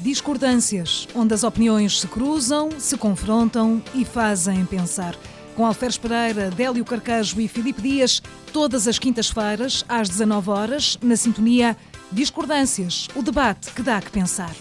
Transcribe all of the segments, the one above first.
Discordâncias, onde as opiniões se cruzam, se confrontam e fazem pensar. Com Alferes Pereira, Délio Carcajo e Filipe Dias, todas as quintas-feiras, às 19 horas, na sintonia Discordâncias, o debate que dá que pensar.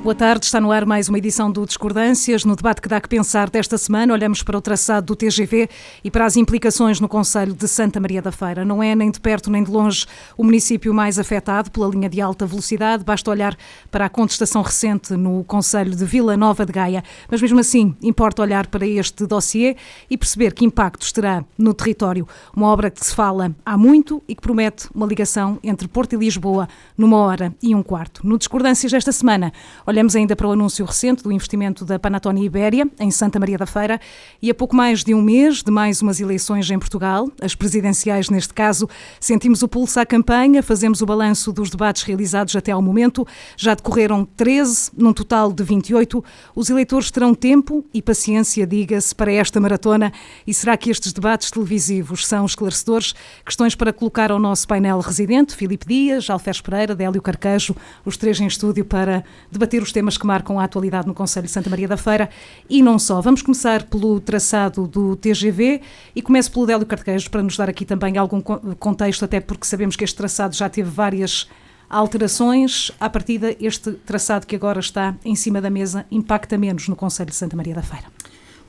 Boa tarde, está no ar mais uma edição do Discordâncias. No debate que dá que pensar desta semana, olhamos para o traçado do TGV e para as implicações no concelho de Santa Maria da Feira. Não é nem de perto nem de longe o município mais afetado pela linha de alta velocidade, basta olhar para a contestação recente no concelho de Vila Nova de Gaia. Mas mesmo assim, importa olhar para este dossiê e perceber que impactos terá no território. Uma obra que se fala há muito e que promete uma ligação entre Porto e Lisboa numa hora e um quarto. No Discordâncias desta semana, olhamos ainda para o anúncio recente do investimento da Panattoni Ibéria em Santa Maria da Feira e a pouco mais de um mês de mais umas eleições em Portugal, as presidenciais neste caso, sentimos o pulso à campanha, fazemos o balanço dos debates realizados até ao momento, já decorreram 13, num total de 28. Os eleitores terão tempo e paciência, diga-se, para esta maratona e será que estes debates televisivos são esclarecedores? Questões para colocar ao nosso painel residente, Filipe Dias, Alferes Pereira, Délio Carcajo, os três em estúdio para debater os temas que marcam a atualidade no concelho de Santa Maria da Feira e não só. Vamos começar pelo traçado do TGV e começo pelo Délio Carcajo para nos dar aqui também algum contexto, até porque sabemos que este traçado já teve várias alterações. À partida, este traçado que agora está em cima da mesa impacta menos no concelho de Santa Maria da Feira.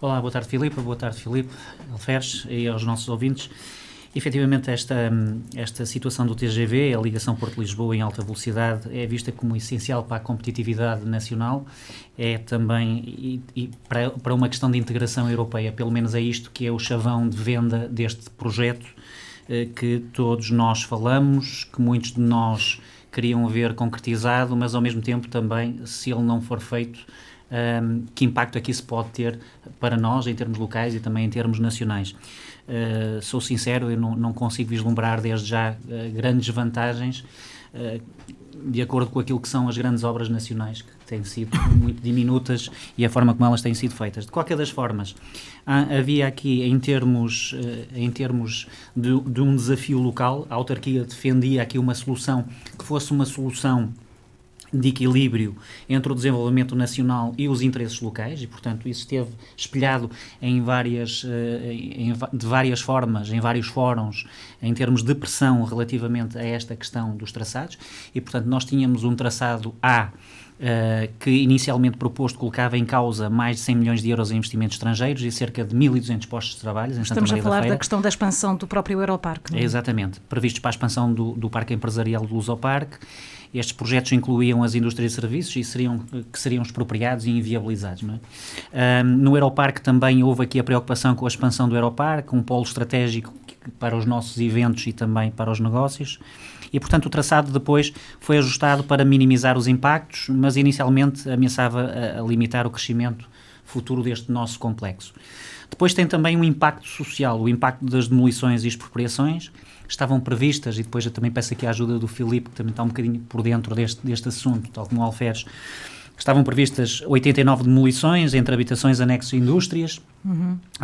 Olá, boa tarde Filipe, Alferes e aos nossos ouvintes. Efetivamente, esta situação do TGV, a ligação Porto-Lisboa em alta velocidade, é vista como essencial para a competitividade nacional, é também e para uma questão de integração europeia, pelo menos é isto que é o chavão de venda deste projeto, que todos nós falamos, que muitos de nós queriam ver concretizado, mas ao mesmo tempo também, se ele não for feito, que impacto aqui se pode ter para nós em termos locais e também em termos nacionais. Sou sincero, eu não consigo vislumbrar desde já grandes vantagens de acordo com aquilo que são as grandes obras nacionais, que têm sido muito diminutas e a forma como elas têm sido feitas. De qualquer das formas, havia aqui, em termos de um desafio local, a autarquia defendia aqui uma solução que fosse uma solução de equilíbrio entre o desenvolvimento nacional e os interesses locais e, portanto, isso esteve espelhado de várias formas, em vários fóruns, em termos de pressão relativamente a esta questão dos traçados e, portanto, nós tínhamos um traçado A que inicialmente proposto colocava em causa mais de 100 milhões de euros em investimentos estrangeiros e cerca de 1.200 postos de trabalho em Santa Maria da Feira. Estamos a falar da questão da expansão do próprio Aeroparque, não é? Exatamente, previstos para a expansão do Parque Empresarial do Lusoparque. Estes projetos incluíam as indústrias de serviços e seriam expropriados e inviabilizados, não é? No Aeroparque também houve aqui a preocupação com a expansão do Aeroparque, um polo estratégico para os nossos eventos e também para os negócios. E, portanto, o traçado depois foi ajustado para minimizar os impactos, mas inicialmente ameaçava a limitar o crescimento futuro deste nosso complexo. Depois tem também um impacto social, o impacto das demolições e expropriações. Estavam previstas, e depois eu também peço aqui a ajuda do Filipe, que também está um bocadinho por dentro deste assunto, tal como o Alferes. Estavam previstas 89 demolições entre habitações, anexos e indústrias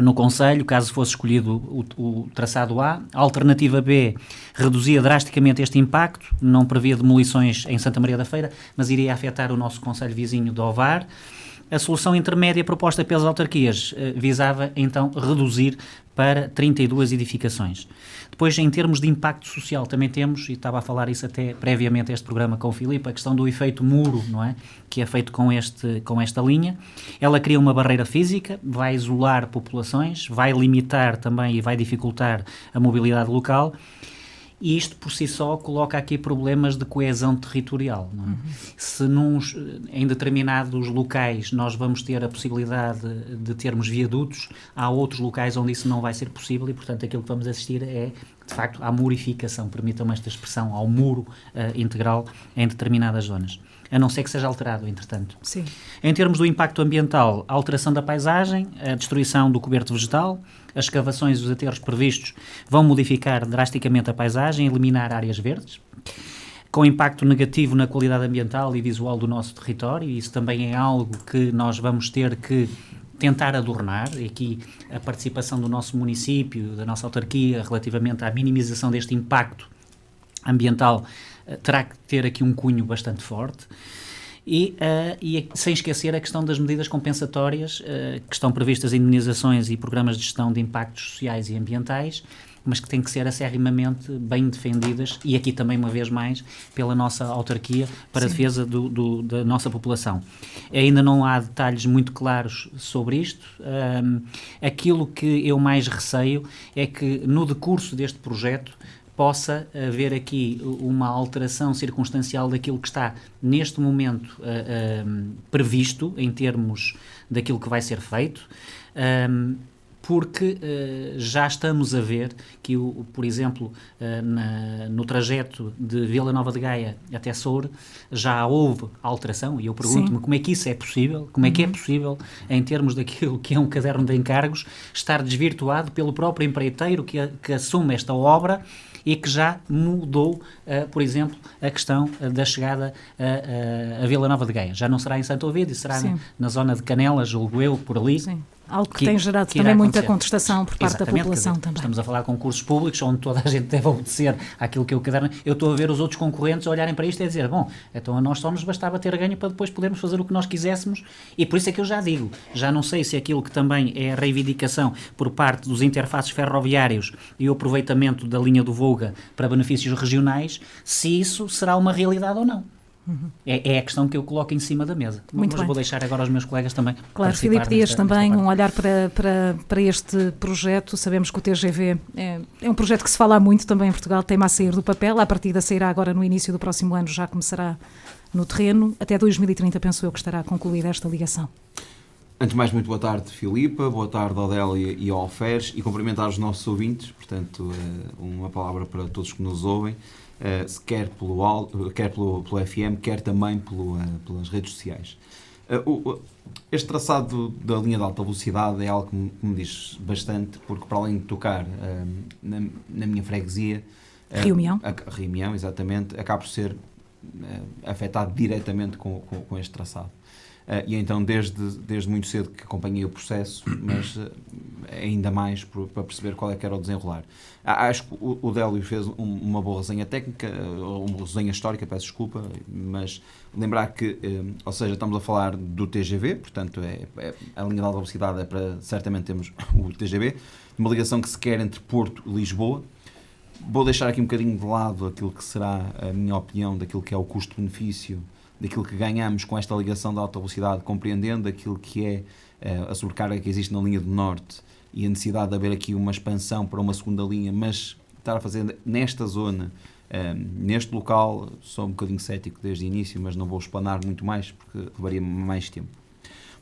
no concelho, caso fosse escolhido o traçado A. A alternativa B reduzia drasticamente este impacto, não previa demolições em Santa Maria da Feira, mas iria afetar o nosso concelho vizinho de Ovar. A solução intermédia proposta pelas autarquias visava, então, reduzir para 32 edificações. Depois, em termos de impacto social, também temos, e estava a falar isso até previamente a este programa com o Filipe, a questão do efeito muro, não é? Que é feito com esta linha. Ela cria uma barreira física, vai isolar populações, vai limitar também e vai dificultar a mobilidade local. E isto por si só coloca aqui problemas de coesão territorial, não é? Se em determinados locais nós vamos ter a possibilidade de termos viadutos, há outros locais onde isso não vai ser possível e, portanto, aquilo que vamos assistir é, de facto, à murificação, permitam-me esta expressão, ao muro integral em determinadas zonas. A não ser que seja alterado, entretanto. Sim. Em termos do impacto ambiental, a alteração da paisagem, a destruição do coberto vegetal, as escavações e os aterros previstos vão modificar drasticamente a paisagem, eliminar áreas verdes, com impacto negativo na qualidade ambiental e visual do nosso território, e isso também é algo que nós vamos ter que tentar adornar, e aqui a participação do nosso município, da nossa autarquia, relativamente à minimização deste impacto ambiental terá que ter aqui um cunho bastante forte. E sem esquecer a questão das medidas compensatórias que estão previstas em indemnizações e programas de gestão de impactos sociais e ambientais, mas que têm que ser acerrimamente bem defendidas, e aqui também, uma vez mais, pela nossa autarquia para a defesa da nossa população. Ainda não há detalhes muito claros sobre isto. Aquilo que eu mais receio é que, no decurso deste projeto, possa haver aqui uma alteração circunstancial daquilo que está, neste momento, previsto, em termos daquilo que vai ser feito, porque já estamos a ver que, por exemplo, no trajeto de Vila Nova de Gaia até Soure, já houve alteração, e eu pergunto-me como é que isso é possível, como é que é possível, em termos daquilo que é um caderno de encargos, estar desvirtuado pelo próprio empreiteiro que assume esta obra e que já mudou, por exemplo, a questão da chegada a Vila Nova de Gaia. Já não será em Santo Ovídio, será na zona de Canelas, julgo eu, por ali. Sim. Algo que tem gerado também muita contestação por parte da população dizer, também. Estamos a falar de concursos públicos onde toda a gente deve obedecer àquilo que é o caderno. Eu estou a ver os outros concorrentes a olharem para isto e a dizer, bom, então a nós só nos bastava ter ganho para depois podermos fazer o que nós quiséssemos, e por isso é que eu já digo, já não sei se aquilo que também é a reivindicação por parte dos interfaces ferroviários e o aproveitamento da linha do Volga para benefícios regionais, se isso será uma realidade ou não. É a questão que eu coloco em cima da mesa. Mas vou deixar agora aos meus colegas também. Claro, Filipe Dias, também um olhar para este projeto. Sabemos que o TGV é um projeto que se fala muito também em Portugal, tem-me a sair do papel, a partida sairá agora no início do próximo ano, já começará no terreno. Até 2030 penso eu que estará concluída esta ligação. Antes de mais, muito boa tarde, Filipa, boa tarde, Odélia e ao Alferes, e cumprimentar os nossos ouvintes, portanto, uma palavra para todos que nos ouvem, quer pelo FM, quer também pelas redes sociais. Este traçado da linha de alta velocidade é algo que me diz bastante, porque para além de tocar na minha freguesia, Rio-Maião, exatamente, acaba por ser afetado diretamente com este traçado. E então desde muito cedo que acompanhei o processo, mas ainda mais para perceber qual é que era o desenrolar. Acho que o Délio fez uma boa resenha técnica, uma resenha histórica, peço desculpa, mas lembrar que, ou seja, estamos a falar do TGV, portanto a linha de alta velocidade é para, certamente temos o TGV, uma ligação que se quer entre Porto e Lisboa. Vou deixar aqui um bocadinho de lado aquilo que será a minha opinião daquilo que é o custo-benefício, daquilo que ganhamos com esta ligação de alta velocidade, compreendendo aquilo que é a sobrecarga que existe na linha do Norte e a necessidade de haver aqui uma expansão para uma segunda linha, mas estar a fazer nesta zona, neste local, sou um bocadinho cético desde o início, mas não vou explanar muito mais porque levaria mais tempo.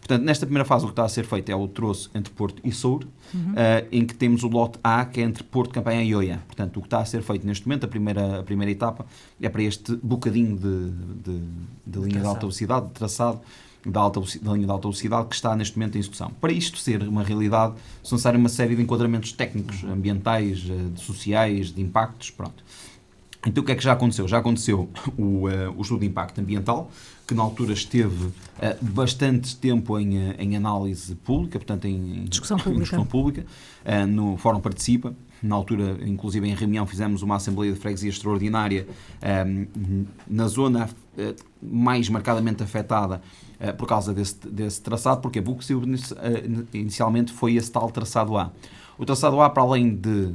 Portanto, nesta primeira fase o que está a ser feito é o troço entre Porto e Soure, em que temos o lote A, que é entre Porto, Campanhã e Oia. Portanto, o que está a ser feito neste momento, a primeira etapa, é para este bocadinho de linha de alta velocidade, de traçado da linha de alta velocidade, que está neste momento em execução. Para isto ser uma realidade, são necessários uma série de enquadramentos técnicos, ambientais, sociais, de impactos, pronto. Então o que é que já aconteceu? Já aconteceu o estudo de impacto ambiental, que na altura esteve bastante tempo em análise pública, portanto em discussão pública, no Fórum Participa. Na altura, inclusive em reunião, fizemos uma Assembleia de Freguesia extraordinária na zona mais marcadamente afetada por causa desse traçado. Porquê? Porque inicialmente foi esse tal traçado A. O traçado A, para além de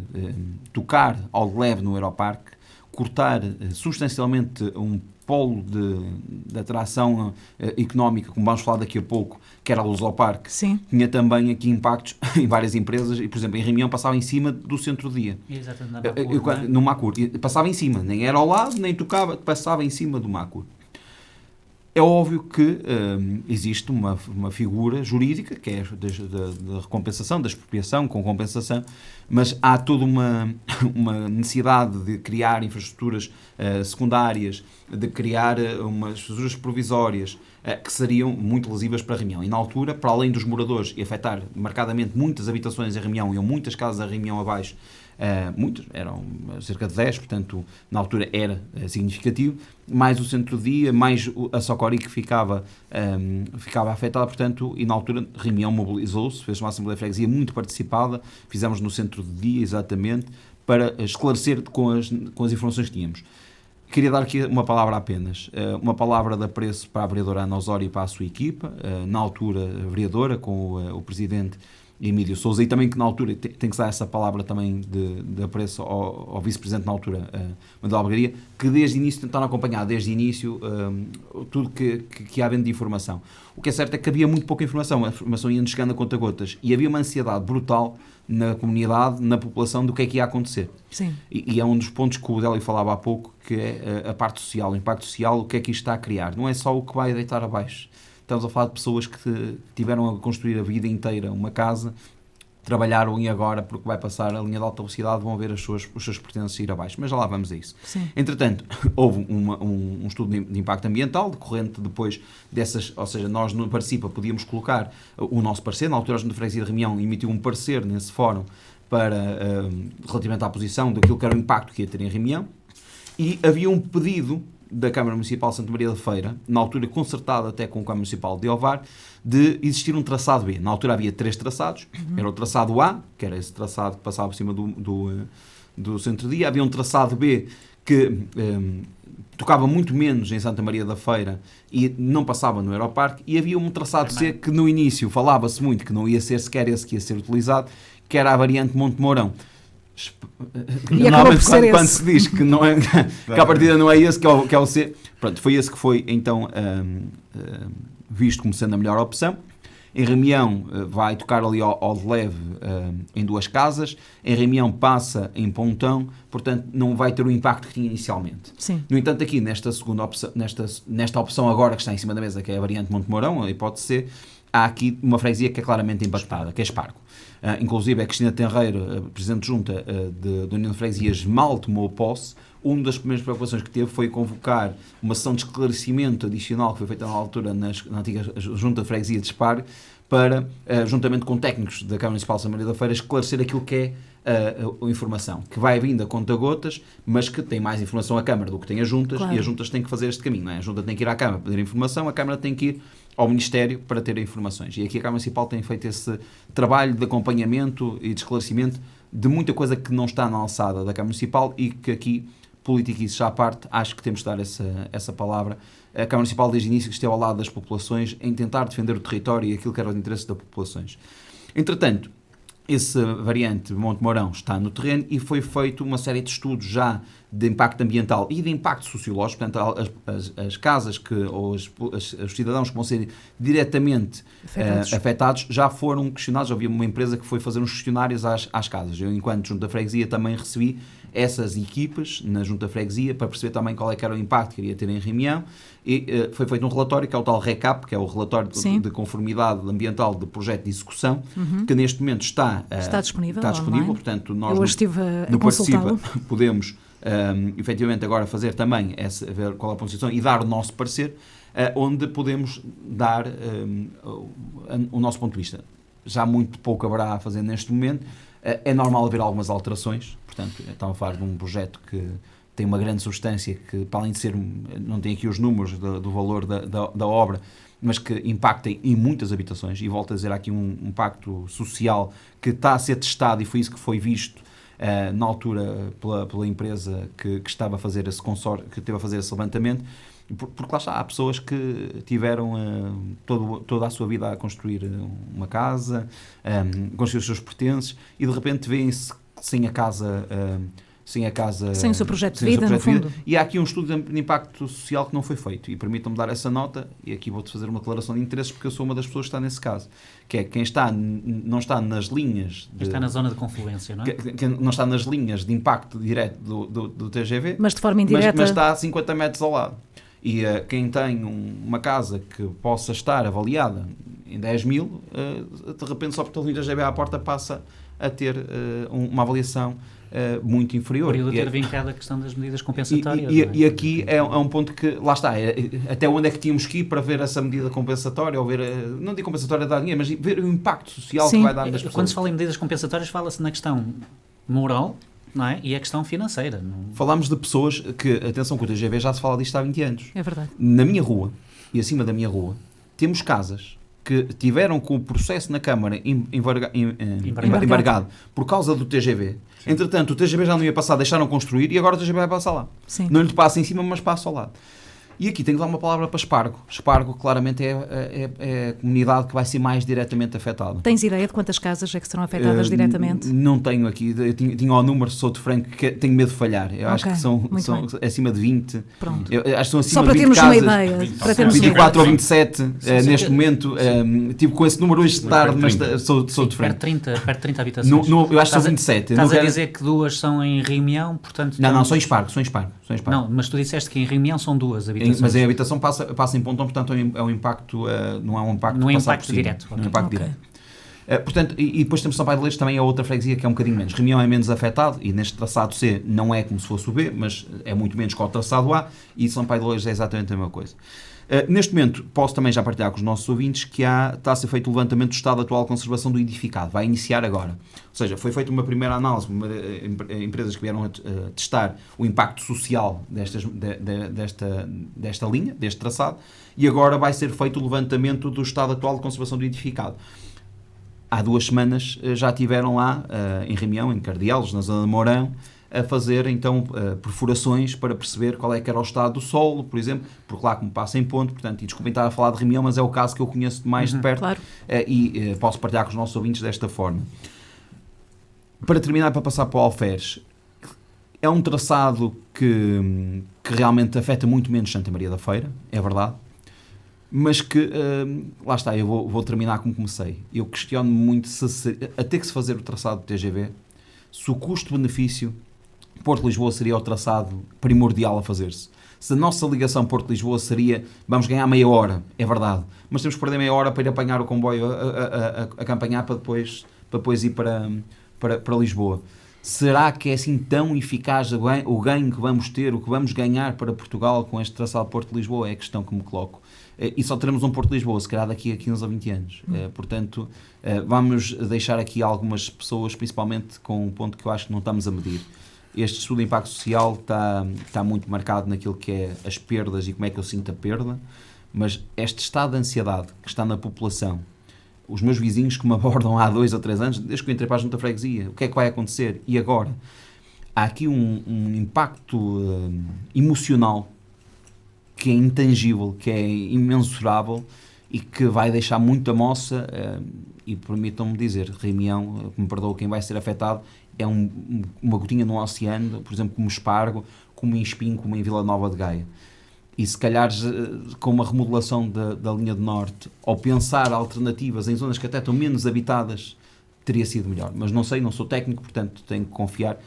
tocar ao de leve no Aeroparque, cortar substancialmente um polo de atração económica, como vamos falar daqui a pouco, que era a Lusoparque, tinha também aqui impactos em várias empresas, e por exemplo em Reunião passava em cima do centro-dia. Exatamente, no Macur. Passava em cima, nem era ao lado, nem tocava, passava em cima do Macur. É óbvio que existe uma figura jurídica, que é da recompensação, da expropriação com compensação, mas há toda uma necessidade de criar infraestruturas secundárias, de criar umas infraestruturas provisórias que seriam muito lesivas para a Reunião. E na altura, para além dos moradores e afetar marcadamente muitas habitações em Reunião, e muitas casas a Reunião abaixo, muitas, eram cerca de 10, portanto na altura era significativo, mais o centro-dia, mais a Socori que ficava afetada, portanto, e na altura Reunião mobilizou-se, fez uma Assembleia de Freguesia muito participada, fizemos no centro-dia exatamente, para esclarecer com as informações que tínhamos. Queria dar aqui uma palavra apenas, uma palavra de apreço para a vereadora Ana Osório e para a sua equipa, na altura vereadora, com o presidente Emílio Sousa, e também que na altura tem que dar essa palavra também de apreço ao vice-presidente na altura, Manuel Albergaria, que desde o início tentaram acompanhar, desde o início, tudo que há dentro de informação. O que é certo é que havia muito pouca informação, a informação ia-nos chegando a conta-gotas, e havia uma ansiedade brutal na comunidade, na população, do que é que ia acontecer. Sim. E é um dos pontos que o Délio falava há pouco, que é a parte social, o impacto social, o que é que isto está a criar. Não é só o que vai deitar abaixo. Estamos a falar de pessoas que tiveram a construir a vida inteira uma casa, trabalharam e agora, porque vai passar a linha de alta velocidade, vão ver os seus pertences ir abaixo. Mas já lá vamos a isso. Sim. Entretanto, houve um estudo de impacto ambiental, decorrente depois dessas, ou seja, nós no Participa podíamos colocar o nosso parecer. Na altura a Junta de Freguesia de Reunião emitiu um parecer nesse fórum relativamente à posição daquilo que era o impacto que ia ter em Reunião, e havia um pedido da Câmara Municipal de Santa Maria da Feira, na altura concertado até com a Câmara Municipal de Ovar, de existir um traçado B. Na altura havia 3 traçados, era o traçado A, que era esse traçado que passava por cima do centro-dia, havia um traçado B que tocava muito menos em Santa Maria da Feira e não passava no Aeroparque, e havia um traçado C que no início falava-se muito que não ia ser sequer esse que ia ser utilizado, que era a variante Monte Mourão. Normalmente quando se diz que, não é, que a partida não é esse que é o C, pronto, foi esse que foi então visto como sendo a melhor opção. Em Reunião vai tocar ali ao de leve em 2 casas, em Reunião passa em Pontão, portanto não vai ter o impacto que tinha inicialmente. Sim. No entanto, aqui nesta segunda opção, nesta opção agora que está em cima da mesa, que é a variante Monte Mourão, a hipótese C, há aqui uma freguesia que é claramente impactada, que é Espargo. Inclusive a Cristina Tenreiro, Presidente de Junta da União de Freguesias, mal tomou posse. Uma das primeiras preocupações que teve foi convocar uma sessão de esclarecimento adicional que foi feita na altura na antiga Junta de Freguesia de Espargo, para, juntamente com técnicos da Câmara Municipal de Santa Maria da Feira, esclarecer aquilo que é a informação, que vai vindo a conta-gotas, mas que tem mais informação a Câmara do que tem as Juntas, claro. E as Juntas têm que fazer este caminho, não é? A Junta tem que ir à Câmara pedir informação, a Câmara tem que ir ao Ministério para ter informações. E aqui a Câmara Municipal tem feito esse trabalho de acompanhamento e de esclarecimento de muita coisa que não está na alçada da Câmara Municipal, e que aqui, politiquices à parte, acho que temos de dar essa palavra. A Câmara Municipal, desde o início, esteve ao lado das populações em tentar defender o território e aquilo que eram os interesses das populações. Entretanto, esse variante Monte Mourão está no terreno e foi feito uma série de estudos já de impacto ambiental e de impacto sociológico. Portanto, as casas ou os cidadãos que vão ser diretamente afetados já foram questionados. Havia uma empresa que foi fazer uns questionários às casas. Eu, enquanto Junta da Freguesia, também recebi essas equipas na Junta da Freguesia para perceber também qual é que era o impacto que iria ter em Reunião, e foi feito um relatório que é o tal RECAP, que é o relatório de conformidade ambiental de projeto de execução, que neste momento está disponível, portanto nós eu hoje estive a consultá-lo. Podemos efetivamente agora fazer também ver qual é a posição e dar o nosso parecer, onde podemos dar o nosso ponto de vista. Já muito pouco haverá a fazer neste momento. É normal haver algumas alterações, portanto, estamos a falar de um projeto que tem uma grande substância, que para além de ser, não tem aqui os números do valor da obra, mas que impacta em muitas habitações, e volto a dizer aqui um impacto social que está a ser testado, e foi isso que foi visto na altura pela empresa que estava a fazer esse consórcio, que esteve a fazer esse levantamento, porque lá está, há pessoas que tiveram toda a sua vida a construir uma casa, construir os seus pertences, e de repente vêem-se sem a casa, sem o seu projeto de vida, no fundo. E há aqui um estudo de impacto social que não foi feito, e permitam-me dar essa nota, e aqui vou-te fazer uma declaração de interesses, porque eu sou uma das pessoas que está nesse caso, que é quem não está nas linhas... Está na zona de confluência, não é? Quem não está nas linhas de impacto direto do TGV, mas de forma indireta, mas está a 50 metros ao lado. E quem tem uma casa que possa estar avaliada em 10 mil, de repente só porque o TGV à porta passa a ter uma avaliação muito inferior. Por ter vincado a questão das medidas compensatórias. E aqui é um ponto que, lá está, até onde é que tínhamos que ir para ver essa medida compensatória, ou ver, não digo compensatória de dar dinheiro, mas ver o impacto social que vai dar nas pessoas. Quando se fala em medidas compensatórias, fala-se na questão moral, não é? E a questão financeira. Falámos de pessoas que, atenção, que o TGV já se fala disto há 20 anos. É verdade. Na minha rua, e acima da minha rua, temos casas que tiveram com o processo na Câmara embargado por causa do TGV. Entretanto, o TGV já não ia passar, deixaram construir e agora o TGV vai passar lá. Sim. Não lhe passa em cima, mas passa ao lado. E aqui tenho que dar uma palavra para Espargo. Espargo, claramente, é a comunidade que vai ser mais diretamente afetada. Tens ideia de quantas casas é que serão afetadas diretamente? Não tenho aqui. Eu tinha o número, sou de franco, que tenho medo de falhar. Eu acho que são acima de 20. Pronto. Eu acho que são acima Só para de 20 termos casas. uma ideia. Para termos 24 ou 27, neste momento. Tive com esse número hoje de tarde, mas sou de franco. Perto de 30 habitações. Eu acho que são 27. Estás a dizer que 2 são em Reunião, portanto... Não, são em Espargo. Não, mas tu disseste que em Reunião são 2 habitações. Mas a habitação passa em Pontão, portanto é um impacto, não é um impacto não é impacto direto. Não é um impacto direto. Portanto, e depois temos Sampaio de Leiros, também é outra freguesia que é um bocadinho menos. Reunião é menos afetado e neste traçado C não é como se fosse o B, mas é muito menos que o traçado A, e Sampaio de Leiros é exatamente a mesma coisa. Neste momento, posso também já partilhar com os nossos ouvintes que está a ser feito o levantamento do estado atual de conservação do edificado. Vai iniciar agora. Ou seja, foi feita uma primeira análise, empresas que vieram a testar o impacto social desta linha, deste traçado, e agora vai ser feito o levantamento do estado atual de conservação do edificado. Há 2 semanas já estiveram lá, em Reunião, em Cardielos, na zona de Mourão, a fazer então perfurações para perceber qual é que era o estado do solo, por exemplo, porque lá como passa em ponto, portanto, e desculpem estar a falar de Reunião, mas é o caso que eu conheço mais de perto, claro. E posso partilhar com os nossos ouvintes desta forma. Para terminar, para passar para o Alferes, é um traçado que realmente afeta muito menos Santa Maria da Feira, é verdade, mas que, lá está, eu vou terminar como comecei. Eu questiono muito a ter que se fazer o traçado do TGV, se o custo-benefício Porto de Lisboa seria o traçado primordial a fazer-se. Se a nossa ligação Porto-Lisboa seria, vamos ganhar meia hora, é verdade, mas temos que perder meia hora para ir apanhar o comboio a campanhar para depois ir para Lisboa. Será que é assim tão eficaz o ganho que vamos ter, o que vamos ganhar para Portugal com este traçado Porto de Lisboa? É a questão que me coloco. E só teremos um Porto de Lisboa, se calhar daqui a 15 ou 20 anos. Portanto, vamos deixar aqui algumas pessoas, principalmente com um ponto que eu acho que não estamos a medir. Este estudo de impacto social está muito marcado naquilo que é as perdas e como é que eu sinto a perda, mas este estado de ansiedade que está na população, os meus vizinhos que me abordam há 2 ou 3 anos, desde que eu entrei para a Junta de Freguesia, o que é que vai acontecer? E agora? Há aqui um impacto emocional que é intangível, que é imensurável e que vai deixar muita moça, e permitam-me dizer, Reunião, que me perdoa quem vai ser afetado, é uma gotinha no oceano, por exemplo, como Espargo, como em Espinho, como em Vila Nova de Gaia. E se calhar com uma remodelação da linha do Norte, ou pensar alternativas em zonas que até estão menos habitadas, teria sido melhor. Mas não sei, não sou técnico, portanto tenho que confiar.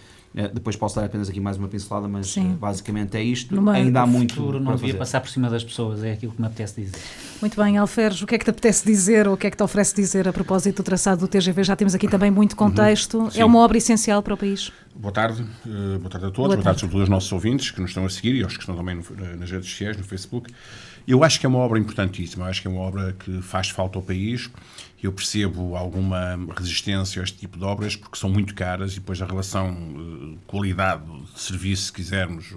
Depois posso dar apenas aqui mais uma pincelada, mas basicamente é isto. Ainda há muito futuro não devia fazer. passar por cima das pessoas, é aquilo que me apetece dizer. Muito bem, Alferes, o que é que te apetece dizer ou o que é que te oferece dizer a propósito do traçado do TGV? Já temos aqui também muito contexto. É uma obra essencial para o país. Boa tarde a todos, boa tarde sobretudo aos nossos ouvintes que nos estão a seguir e aos que estão também nas redes sociais, no Facebook. Eu acho que é uma obra importantíssima, acho que é uma obra que faz falta ao país. Eu percebo alguma resistência a este tipo de obras porque são muito caras e depois a relação qualidade de serviço, se quisermos,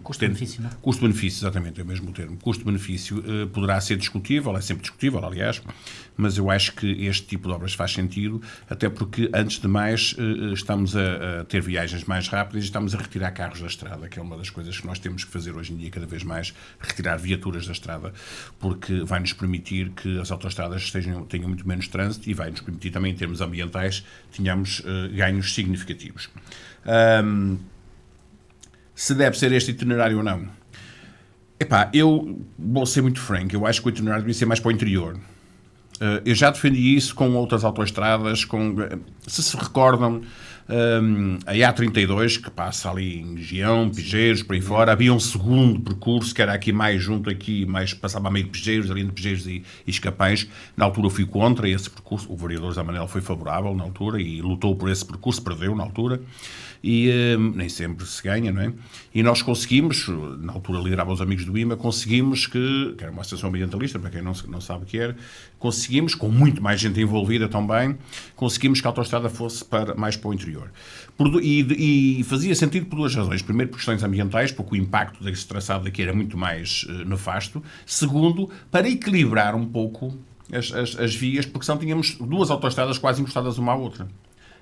custo-benefício, não é? Custo-benefício, exatamente, é o mesmo termo. Custo-benefício poderá ser discutível, é sempre discutível, aliás, mas eu acho que este tipo de obras faz sentido, até porque, antes de mais, estamos a ter viagens mais rápidas e estamos a retirar carros da estrada, que é uma das coisas que nós temos que fazer hoje em dia, cada vez mais, retirar viaturas da estrada, porque vai nos permitir que as autoestradas tenham muito menos trânsito e vai nos permitir também, em termos ambientais, tenhamos ganhos significativos. Se deve ser este itinerário ou não? Eu vou ser muito franco, eu acho que o itinerário deve ser mais para o interior. Eu já defendi isso com outras autoestradas, se recordam, a A32, que passa ali em Gião, Pigeiros, por aí fora, havia um segundo percurso que era aqui mais junto, mais passava a meio de Pigeiros, ali entre Pigeiros e Escapães. Na altura eu fui contra esse percurso, o vereador Zé Manel foi favorável na altura e lutou por esse percurso, perdeu na altura. E nem sempre se ganha, não é? E nós conseguimos, na altura liderava os Amigos do IMA, conseguimos que era uma associação ambientalista, para quem não sabe o que era, conseguimos, com muito mais gente envolvida também, conseguimos que a autoestrada fosse mais para o interior. E fazia sentido por 2 razões. Primeiro, por questões ambientais, porque o impacto desse traçado aqui era muito mais nefasto. Segundo, para equilibrar um pouco as vias, porque senão tínhamos 2 autoestradas quase encostadas uma à outra.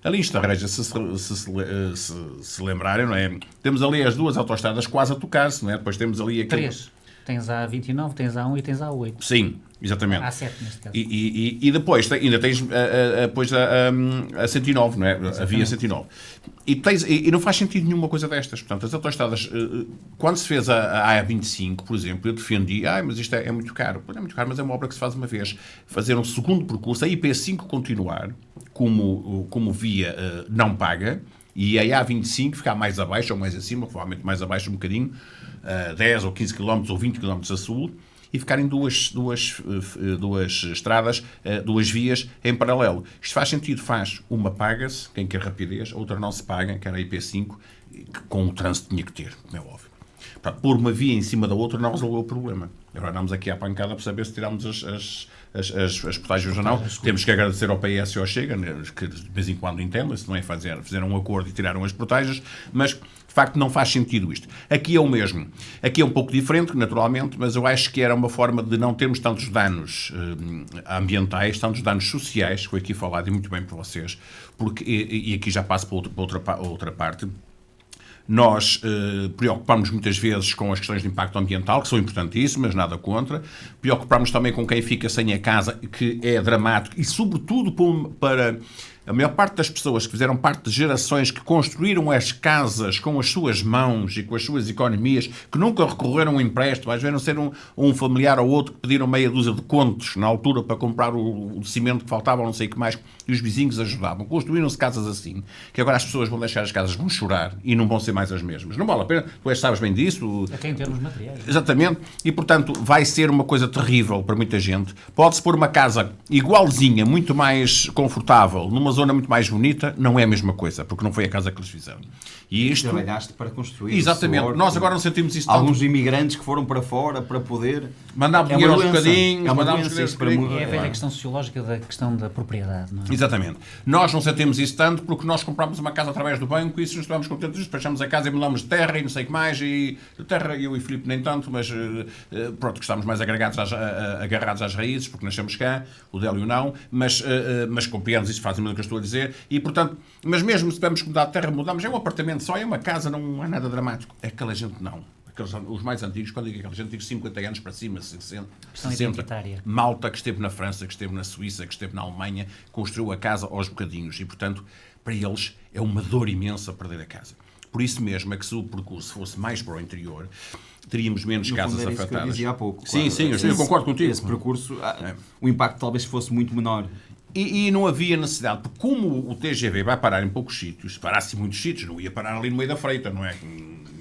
Ali em Estarreja, se lembrarem, não é? Temos ali as duas autoestradas quase a tocar-se, não é? Depois temos ali... Três. Tens a A29, tens a A1 e tens a A8. Sim, exatamente. A A7, neste caso. E depois ainda tens depois a 109, não é? A via 109. E não faz sentido nenhuma coisa destas. Portanto, as autoestradas, quando se fez a A25, por exemplo, eu defendi, mas isto é muito caro. Não é muito caro, mas é uma obra que se faz uma vez. Fazer um segundo percurso, a IP5 continuar como via não paga, e a A25 ficar mais abaixo ou mais acima, provavelmente mais abaixo um bocadinho, 10 ou 15 km ou 20 km a sul, e ficarem duas estradas, duas vias em paralelo. Isto faz sentido, faz. Uma paga-se, quem quer rapidez, a outra não se paga, que era a IP5, que com o trânsito tinha que ter, como é óbvio. Para pôr uma via em cima da outra não resolveu o problema. Agora andamos aqui à pancada para saber se tiramos as portagens ou não. Temos que agradecer ao PS e ao Chega, que de vez em quando entendem-se, não é? Fizeram um acordo e tiraram as portagens, mas de facto não faz sentido isto. Aqui é o mesmo. Aqui é um pouco diferente, naturalmente, mas eu acho que era uma forma de não termos tantos danos ambientais, tantos danos sociais, foi aqui falado e muito bem por vocês, porque, e aqui já passo para outra parte. Nós preocupamos muitas vezes com as questões de impacto ambiental, que são importantíssimas, nada contra. Preocupamos também com quem fica sem a casa, que é dramático, e sobretudo para a maior parte das pessoas que fizeram parte de gerações que construíram as casas com as suas mãos e com as suas economias, que nunca recorreram a um empréstimo, às vezes não ser um familiar ou outro que pediram meia dúzia de contos na altura para comprar o cimento que faltava, ou não sei o que mais, e os vizinhos ajudavam. Construíram-se casas assim, que agora as pessoas vão deixar as casas, vão chorar e não vão ser mais as mesmas. Não vale a pena, tu sabes bem disso. Até em termos materiais. Exatamente. E, portanto, vai ser uma coisa terrível para muita gente. Pode-se pôr uma casa igualzinha, muito mais confortável, numa zona muito mais bonita, não é a mesma coisa, porque não foi a casa que eles fizeram. E isto... Trabalhaste para construir. Exatamente. Suor, nós agora não sentimos isso tanto. Alguns imigrantes que foram para fora para poder... Mandar dinheiro aos bocadinhos, É a velha questão sociológica da questão da propriedade, não é? Exatamente. Nós não sentimos isso tanto porque nós compramos uma casa através do banco e se nos estamos contentes, despachamos a casa e mudamos de terra e não sei o que mais, e de terra eu e o Filipe nem tanto, mas pronto, que estamos mais agarrados às raízes, porque nascemos cá, o Délio não, mas compreendemos isso, fazem o que eu estou a dizer, e portanto, mas mesmo se tivermos que mudar de terra, mudamos, é um apartamento só, é uma casa, não há nada dramático. É aquela gente não. Os mais antigos, quando digo aquela gente, digo 50 anos para cima, 60, 60. Malta que esteve na França, que esteve na Suíça, que esteve na Alemanha, construiu a casa aos bocadinhos e, portanto, para eles é uma dor imensa perder a casa. Por isso mesmo é que se o percurso fosse mais para o interior, teríamos menos casas afetadas. Que eu dizia há pouco. Sim, claro. Sim, eu concordo contigo. Esse percurso, o impacto talvez fosse muito menor. E não havia necessidade, porque como o TGV vai parar em poucos sítios, parasse em muitos sítios, não ia parar ali no meio da freita, não é?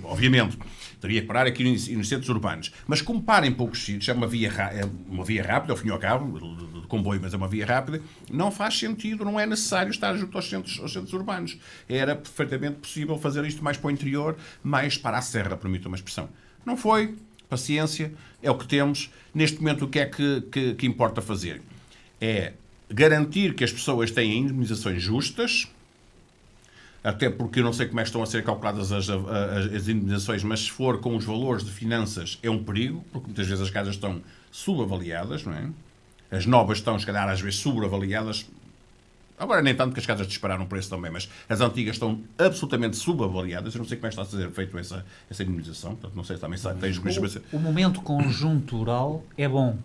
Obviamente, teria que parar aqui nos centros urbanos. Mas como para em poucos sítios, é uma via rápida, ao fim e ao cabo, de comboio, mas é uma via rápida, não faz sentido, não é necessário estar junto aos centros urbanos. Era perfeitamente possível fazer isto mais para o interior, mais para a serra, permita uma expressão. Não foi, paciência, é o que temos. Neste momento, o que é que importa fazer? É garantir que as pessoas têm indemnizações justas, até porque eu não sei como é que estão a ser calculadas as indemnizações, mas se for com os valores de finanças é um perigo, porque muitas vezes as casas estão subavaliadas, não é? As novas estão, se calhar, às vezes sobreavaliadas. Agora nem tanto que as casas dispararam o preço também, mas as antigas estão absolutamente subavaliadas. Eu não sei como é que está a ser feito essa indemnização, portanto não sei se também tens conhecimento. O momento conjuntural é bom.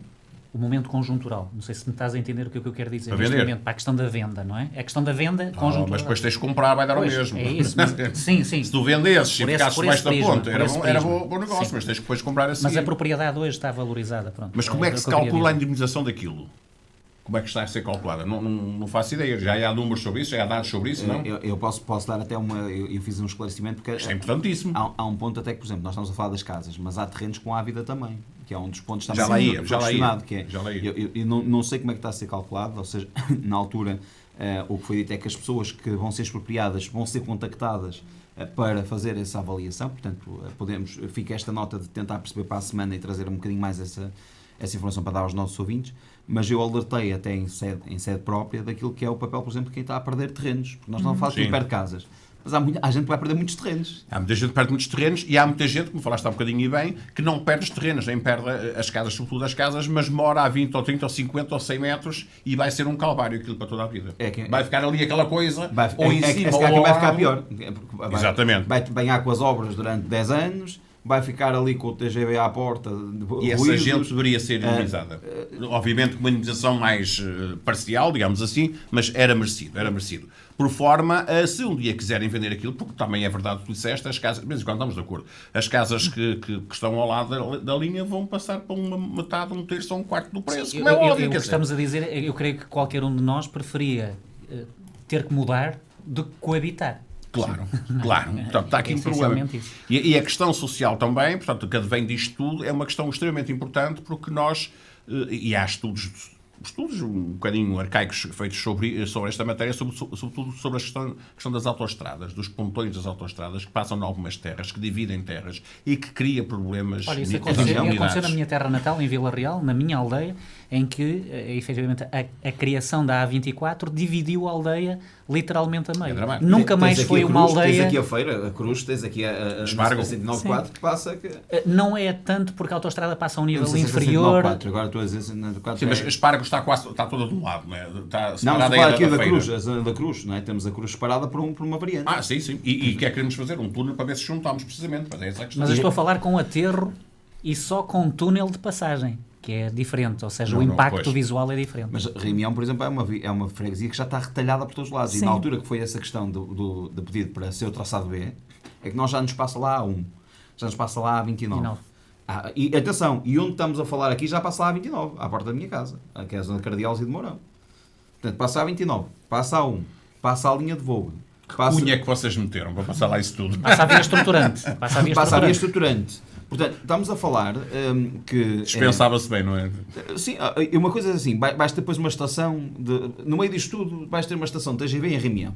O momento conjuntural. Não sei se me estás a entender o que eu quero dizer. Para vender. Momento, para a questão da venda, não é? É a questão da venda conjuntural. Mas depois tens de comprar, vai dar o mesmo. É isso. Mas, sim. Se tu vendesses e ficasses debaixo da ponte, era bom negócio, sim. Mas tens que depois comprar assim. Mas a propriedade hoje está valorizada. Pronto. Mas como é que se calcula a indemnização daquilo? Como é que está a ser calculada? Não faço ideia. Já há números sobre isso? Já há dados sobre isso? Não? Eu posso dar até uma... Eu fiz um esclarecimento porque... Isto é importantíssimo. Há um ponto até que, por exemplo, nós estamos a falar das casas, mas há terrenos com ávida também, que é um dos pontos também questionado. Eu não sei como é que está a ser calculado, ou seja, na altura o que foi dito é que as pessoas que vão ser expropriadas vão ser contactadas para fazer essa avaliação, portanto, fica esta nota de tentar perceber para a semana e trazer um bocadinho mais essa informação para dar aos nossos ouvintes, mas eu alertei até em sede própria daquilo que é o papel, por exemplo, de quem está a perder terrenos, porque nós não falamos de quem perde casas, Mas há gente que vai perder muitos terrenos. Há muita gente que perde muitos terrenos e há muita gente, como falaste há um bocadinho e bem, que não perde os terrenos, nem perde as casas, sobretudo as casas, mas mora a 20 ou 30 ou 50 ou 100 metros e vai ser um calvário aquilo para toda a vida. Vai ficar ali aquela coisa, ou em cima ou vai ao ficar lado. pior. Exatamente. Vai banhar com as obras durante 10 anos, vai ficar ali com o TGV à porta. E essa gente deveria ser indemnizada. Obviamente com uma indemnização mais parcial, digamos assim, mas era merecido. Por forma a, se um dia quiserem vender aquilo, porque também é verdade o que tu disseste, as casas, mas quando estamos de acordo, as casas que estão ao lado da linha vão passar para uma metade, um terço ou um quarto do preço. Sim, como é óbvio. O que estamos a dizer, eu creio que qualquer um de nós preferia ter que mudar do que coabitar. Claro. Portanto, está aqui um problema. E a questão social também, portanto, que advém disto tudo, é uma questão extremamente importante porque nós, e há estudos um bocadinho arcaicos feitos sobre esta matéria, sobretudo sobre a questão das autoestradas, dos pontões das autoestradas que passam em algumas terras, que dividem terras e que cria problemas. Olha, isso aconteceu na minha terra natal, em Vila Real, na minha aldeia, em que, efetivamente, a criação da A24 dividiu a aldeia literalmente a meio. Nunca mais foi uma aldeia... Tens aqui a feira, a Cruz, tens aqui a Espargo. 194 que passa... Não é tanto porque a autoestrada passa a um nível inferior... inferior... Agora estou a dizer 194... Sim, mas Espargo está toda de um lado, não é? Está não, mas separada aqui da Cruz, a zona da Cruz, não é? Temos a Cruz separada por uma variante. Sim. E o que é que queremos fazer? Um túnel para ver se juntamos, precisamente. Mas é essa a questão. Mas eu estou a falar com aterro e só com um túnel de passagem, que é diferente, ou seja, o impacto visual é diferente. Mas Reimião, por exemplo, é uma freguesia que já está retalhada por todos os lados. Sim. E na altura que foi essa questão do pedido para ser o traçado B, é que nós já nos passa lá a 1, já nos passa lá a 29. E atenção, e onde estamos a falar aqui já passa lá a 29, à porta da minha casa, que é a zona de Cardeais e de Mourão. Portanto, passa a 29, passa a 1, passa a linha de Voga. Cunha é que vocês meteram para passar lá isso tudo? Passa a via estruturante. Passa a via estruturante. Portanto, estamos a falar que... Dispensava-se bem, não é? Sim, uma coisa assim, vais ter depois uma estação, no meio disto tudo, vais ter uma estação de TGV em Reimião.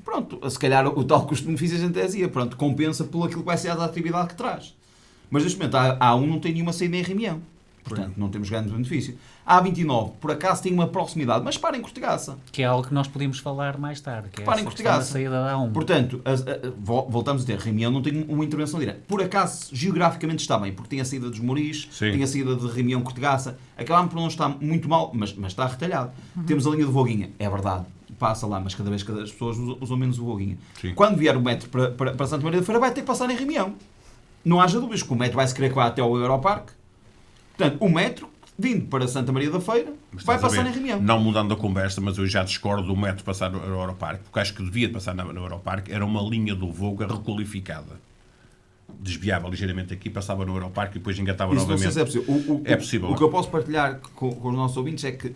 Pronto, se calhar o tal custo-benefício a gente dizia, pronto, compensa por aquilo que vai ser a atividade que traz. Mas neste momento a A1 não tem nenhuma saída em Reimião. Portanto, não temos grande benefício. A A29, por acaso, tem uma proximidade, mas para em Cortegaça. Que é algo que nós podíamos falar mais tarde. Que é para em Cortegaça. A saída da A1. Portanto, voltamos a ter, Reimião não tem uma intervenção direta. Por acaso, geograficamente está bem, porque tem a saída dos Moris, tem a saída de Reimião, Cortegaça. Acabámos por não estar muito mal, mas está retalhado. Temos a linha de Voguinha, é verdade. Passa lá, mas cada vez que as pessoas usam menos o Voguinha. Sim. Quando vier o metro para Santa Maria da Feira, vai ter que passar em Reimião. Não haja dúvidas que o metro vai se querer que vá até ao Europarque. Portanto, o metro, vindo para Santa Maria da Feira, vai passar em Reimião. Não mudando a conversa, mas eu já discordo do metro passar no Europarque, porque acho que devia passar no Europarque, era uma linha do Voga requalificada. Desviava ligeiramente aqui, passava no Europarque e depois engatava novamente. Não sei se é possível. É possível. O que eu posso partilhar com os nossos ouvintes é que,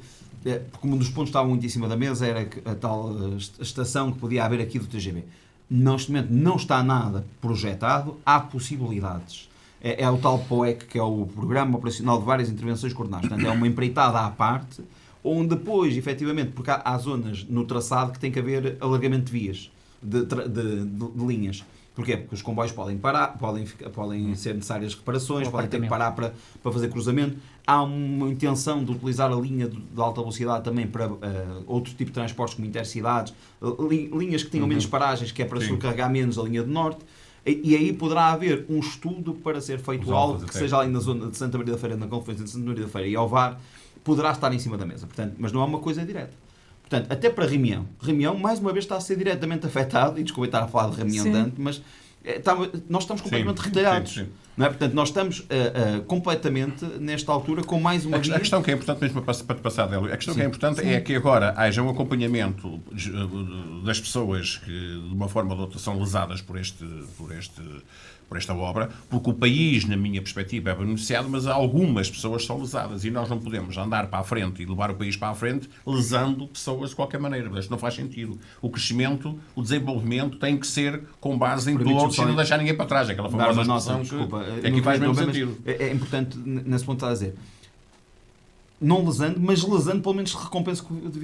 porque um dos pontos que estava muito em cima da mesa era a tal estação que podia haver aqui do TGV. Neste momento não está nada projetado, há possibilidades. É o tal POEC, que é o Programa Operacional de Várias Intervenções Coordenadas. Portanto, é uma empreitada à parte, onde depois, efetivamente, porque há zonas no traçado que tem que haver alargamento de vias, de linhas. Porquê? Porque os comboios podem parar, podem ser necessárias reparações, podem ter que parar para fazer cruzamento. Há uma intenção de utilizar a linha de alta velocidade também para outro tipo de transportes, como intercidades, linhas que tenham menos paragens, que é para sobrecarregar menos a linha do norte. E aí poderá haver um estudo para ser feito algo que seja ali na zona de Santa Maria da Feira, na confluência de Santa Maria da Feira e Ovar, poderá estar em cima da mesa. Portanto, mas não é uma coisa direta. Portanto, até para Reimião, mais uma vez está a ser diretamente afetado, e desculpa estar a falar de Reimião tanto, mas nós estamos completamente retalhados. Sim. Não é? Portanto, nós estamos completamente, nesta altura, com mais uma via. A questão que é importante mesmo para te passar, Délio, a questão que é importante é que agora haja um acompanhamento das pessoas que, de uma forma ou de outra, são lesadas por esta obra, porque o país, na minha perspectiva, é beneficiado, mas algumas pessoas são lesadas e nós não podemos andar para a frente e levar o país para a frente lesando pessoas de qualquer maneira. Isto não faz sentido. O crescimento, o desenvolvimento tem que ser com base em todos e não deixar ninguém para trás. Aquela famosa expressão que aqui faz mesmo sentido. É importante, nesse ponto, a dizer, não lesando, mas lesando pelo menos se recompense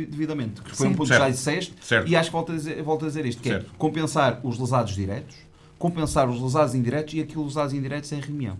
devidamente. Que foi um ponto que já disseste e acho que volto a dizer isto, que é compensar os lesados diretos, compensar os lesados indiretos e aquilo lesados indiretos em Reimião.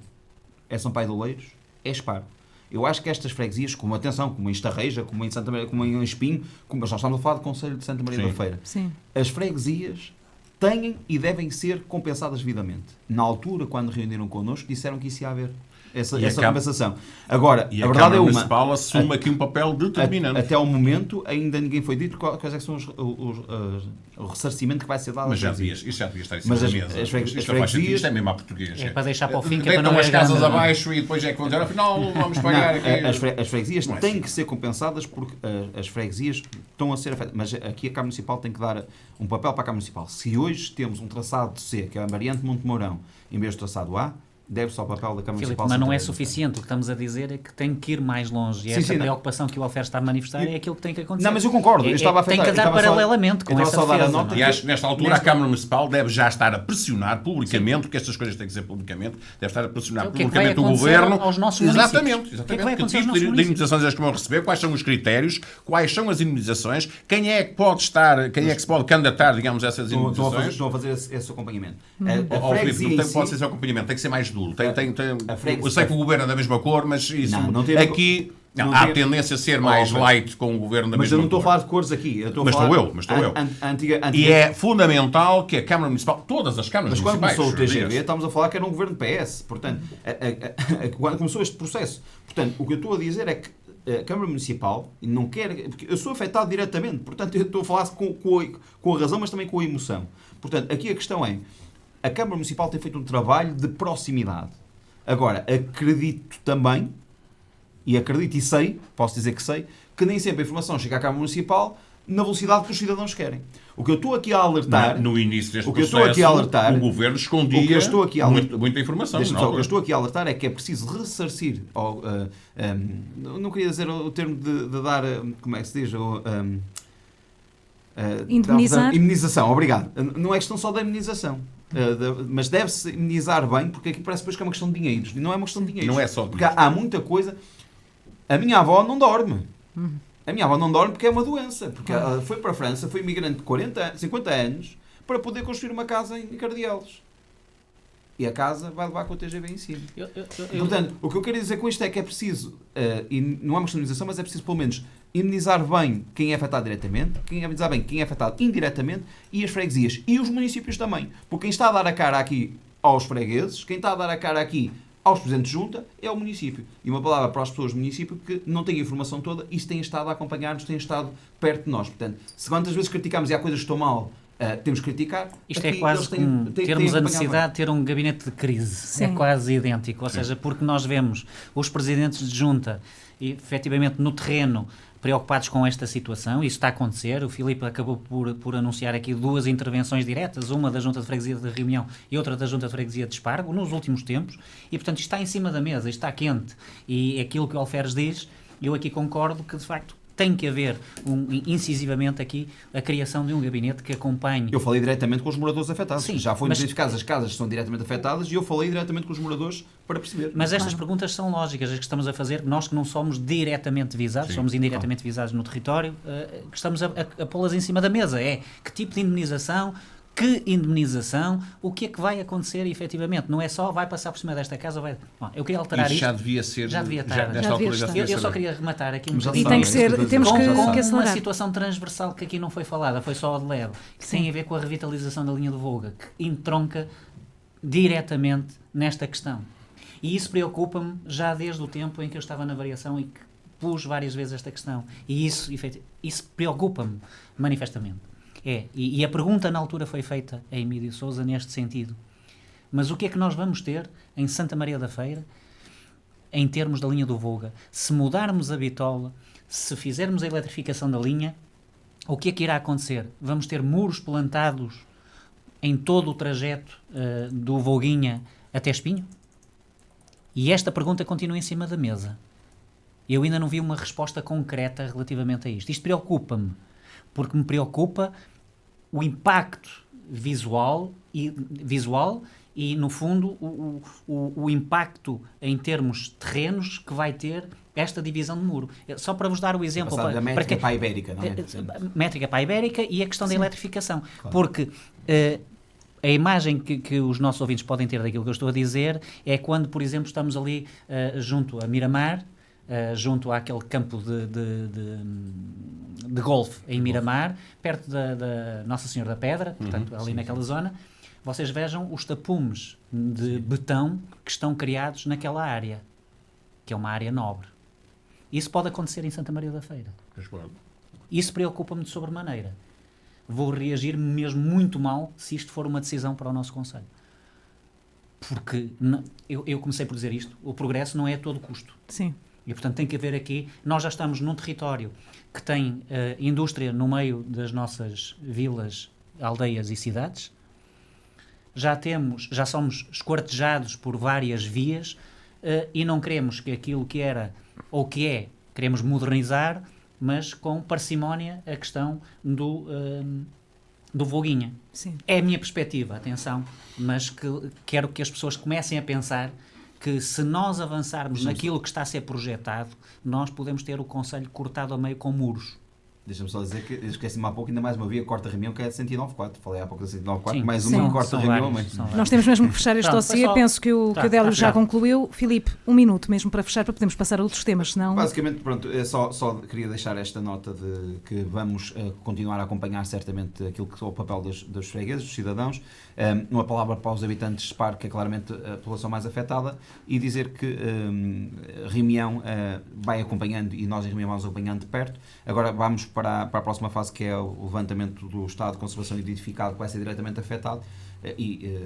É Sampaio de Oleiros, é Espargo. Eu acho que estas freguesias, como em Estarreja, como em Santa Maria, como em Espinho, mas nós estamos a falar do Conselho de Santa Maria da Feira. Sim. As freguesias têm e devem ser compensadas devidamente. Na altura, quando reuniram connosco, disseram que isso ia haver essa compensação. Agora, E a a verdade Câmara é uma... Municipal assume aqui um papel determinante. Até ao momento, ainda ninguém foi dito quais é que são o ressarcimento que vai ser dado. Mas às freguesias. isso já devia estar em cima Mas da as mesa. freguesias- Isto não faz sentido, isto é mesmo à português. É para deixar para o fim, que é para Deitam não as haver casas grande- abaixo e depois é que vão dizer, afinal, vamos pagar aqui. As freguesias Não é têm assim. que ser compensadas porque as freguesias estão a ser afetadas. Mas aqui a Câmara Municipal tem que dar um papel para a Câmara Municipal. Se hoje temos um traçado C, que é a variante Monte Mourão, em vez do traçado A, deve-se ao papel da Câmara Filipe, Municipal. mas não é Central. suficiente. O que estamos a dizer é que tem que ir mais longe. E Sim, esta sim, preocupação que o Alfer está a manifestar é aquilo que tem que acontecer. Não, mas eu concordo. Eu estava a tem afetar- que andar eu estava só- paralelamente com eu essa estava só a dar a defesa. nota não é? E acho que nesta altura a Câmara Municipal deve já estar a pressionar publicamente, porque estas coisas têm que ser publicamente, deve estar a pressionar O que é que vai publicamente o acontecer Governo. aos nossos Exatamente, municípios? O que é que vai exatamente. Que acontecer aos tipo nossos de municípios? indemnizações é que vão receber, quais são os critérios, quais são as indemnizações, quem é que pode estar, quem é que se pode candidatar, digamos, a essas indemnizações. Estão a fazer esse acompanhamento. Ó, Filipe, não tem, si- pode ser esse acompanhamento, tem que ser mais duro. A freguesia- Eu sei que o Governo é da mesma cor, mas isso Não tem- aqui não há tem- tendência a ser mais Ó, light com o Governo da Mas mesma eu não estou a cor. falar de cores aqui. Eu estou a Mas falar estou eu. Antiga. E é fundamental que a Câmara Municipal, todas as câmaras Mas quando municipais, começou o TGV, aliás, estamos a falar que era um governo PS. Portanto, quando começou este processo. Portanto, o que eu estou a dizer é que a Câmara Municipal não quer... Porque eu sou afetado diretamente. Portanto, eu estou a falar com a razão, mas também com a emoção. Portanto, aqui a questão é... A Câmara Municipal tem feito um trabalho de proximidade. Agora, acredito também, e acredito e sei, posso dizer que sei, que nem sempre a informação chega à Câmara Municipal na velocidade que os cidadãos querem. O que eu estou aqui a alertar... no início deste o que eu processo, estou aqui a alertar- o Governo escondia o que eu estou aqui a alertar- muita informação. Deixa-me na só, o que eu altura. estou aqui a alertar é que é preciso ressarcir, não queria dizer o termo de dar, como é que se diz? Indemnizar? Indemnização, obrigado. Não é questão só da indemnização, mas deve-se indemnizar bem, porque aqui parece depois que é uma questão de dinheiros. E não é uma questão de dinheiros. Não é só de porque há muita coisa. A minha avó não dorme. A minha avó não dorme porque é uma doença. Porque ela foi para a França, foi imigrante de 50 anos, para poder construir uma casa em Cardielos. E a casa vai levar com o TGV em cima. Portanto, o que eu quero dizer com isto é que é preciso, e não é uma questão de indemnização, mas é preciso pelo menos indemnizar bem quem é afetado diretamente, indemnizar bem quem é afetado indiretamente, e as freguesias e os municípios também. Porque quem está a dar a cara aqui aos fregueses, quem está a dar a cara aqui aos presidentes de junta, é o município. E uma palavra para as pessoas do município que não têm a informação toda e têm estado a acompanhar-nos, têm estado perto de nós. Portanto, se quantas vezes criticamos e há coisas que estão mal, temos que criticar. Isto aqui é quase eles como têm termos a acompanhado necessidade de ter um gabinete de crise. Sim. É quase idêntico. Ou seja, porque nós vemos os presidentes de junta, efetivamente no terreno, preocupados com esta situação. Isso está a acontecer. O Filipe acabou por anunciar aqui 2 intervenções diretas, uma da Junta de Freguesia de Reunião e outra da Junta de Freguesia de Espargo, nos últimos tempos. E, portanto, isto está em cima da mesa, isto está quente. E aquilo que o Alferes diz, eu aqui concordo que, de facto, tem que haver, incisivamente aqui, a criação de um gabinete que acompanhe. Eu falei diretamente com os moradores afetados. Sim, Já foi mas- notificado, as casas são diretamente afetadas e eu falei diretamente com os moradores para perceber. Mas estas perguntas são lógicas, as que estamos a fazer, nós que não somos diretamente visados, Sim, somos indiretamente visados no território, que estamos a pô-las em cima da mesa. É que tipo de indemnização, que indemnização, o que é que vai acontecer efetivamente? Não é só vai passar por cima desta casa, vai... Bom, eu queria alterar Isso isto. já devia ser. Já devia estar. nesta Já altura devia já estar. devia Eu só ser. queria rematar aqui um Mas já bocadinho. E tem que ser, temos Com- que com Com uma acelerar. situação transversal que aqui não foi falada, foi só a de leve, que tem a ver com a revitalização da linha do Volga, que entronca diretamente nesta questão. E isso preocupa-me já desde o tempo em que eu estava na variação e que pus várias vezes esta questão. E isso preocupa-me manifestamente. E a pergunta na altura foi feita a Emílio Sousa neste sentido. Mas o que é que nós vamos ter em Santa Maria da Feira em termos da linha do Volga? Se mudarmos a bitola, se fizermos a eletrificação da linha, o que é que irá acontecer? Vamos ter muros plantados em todo o trajeto do Volguinha até Espinho? E esta pergunta continua em cima da mesa. Eu ainda não vi uma resposta concreta relativamente a isto. Isto preocupa-me, porque me preocupa o impacto visual e no fundo, o impacto em termos terrenos que vai ter esta divisão de muro. Só para vos dar o exemplo... Passar da métrica para a ibérica, não é? Métrica para a ibérica e a questão da eletrificação. Claro. Porque a imagem que os nossos ouvintes podem ter daquilo que eu estou a dizer é quando, por exemplo, estamos ali junto a Miramar, junto àquele campo de golfe em Miramar, perto da Nossa Senhora da Pedra, portanto, ali naquela zona, vocês vejam os tapumes de betão que estão criados naquela área, que é uma área nobre. Isso pode acontecer em Santa Maria da Feira. Isso preocupa-me de sobremaneira. Vou reagir mesmo muito mal se isto for uma decisão para o nosso concelho. Porque eu comecei por dizer isto, o progresso não é a todo custo. Sim. E, portanto, tem que haver aqui... Nós já estamos num território que tem indústria no meio das nossas vilas, aldeias e cidades. Já somos esquartejados por várias vias e não queremos que aquilo que era ou que é, queremos modernizar, mas com parcimónia a questão do Voguinha. Sim. É a minha perspectiva, atenção, mas quero que as pessoas comecem a pensar que se nós avançarmos naquilo que está a ser projetado, nós podemos ter o concelho cortado ao meio com muros. Deixa-me só dizer que esqueci-me há pouco, ainda mais uma via corta-reunião que é a 109.4. Falei há pouco da 109.4, Sim, mais sim, uma corta-reunião. Nós temos mesmo que fechar este Pronto, dossiê. Penso que o Délio já fechado. concluiu. Filipe, 1 minuto mesmo para fechar, para podermos passar a outros temas, senão... Basicamente, pronto, só queria deixar esta nota de que vamos continuar a acompanhar certamente aquilo que é o papel dos fregueses, dos cidadãos. Uma palavra para os habitantes de Spar, que é claramente a população mais afetada, e dizer que Rimião vai acompanhando, e nós em Rimião vamos acompanhando de perto. Agora vamos para a próxima fase, que é o levantamento do estado de conservação identificado, que vai ser diretamente afetado, e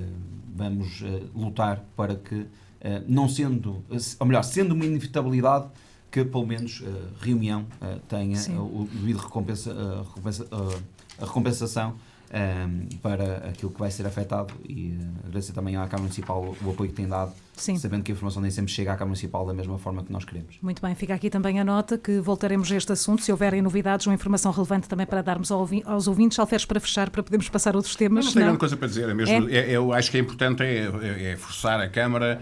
vamos lutar para que, não sendo, ou melhor, sendo uma inevitabilidade, que pelo menos Reunião tenha o devido a recompensação para aquilo que vai ser afetado, e agradecer também à Câmara Municipal o apoio que tem dado, sabendo que a informação nem sempre chega à Câmara Municipal da mesma forma que nós queremos. Muito bem, fica aqui também a nota que voltaremos a este assunto, se houverem novidades ou informação relevante também para darmos aos ouvintes. Alferes, para fechar, para podermos passar a outros temas. Não tenho grande coisa para dizer, é mesmo, eu acho que é importante forçar a Câmara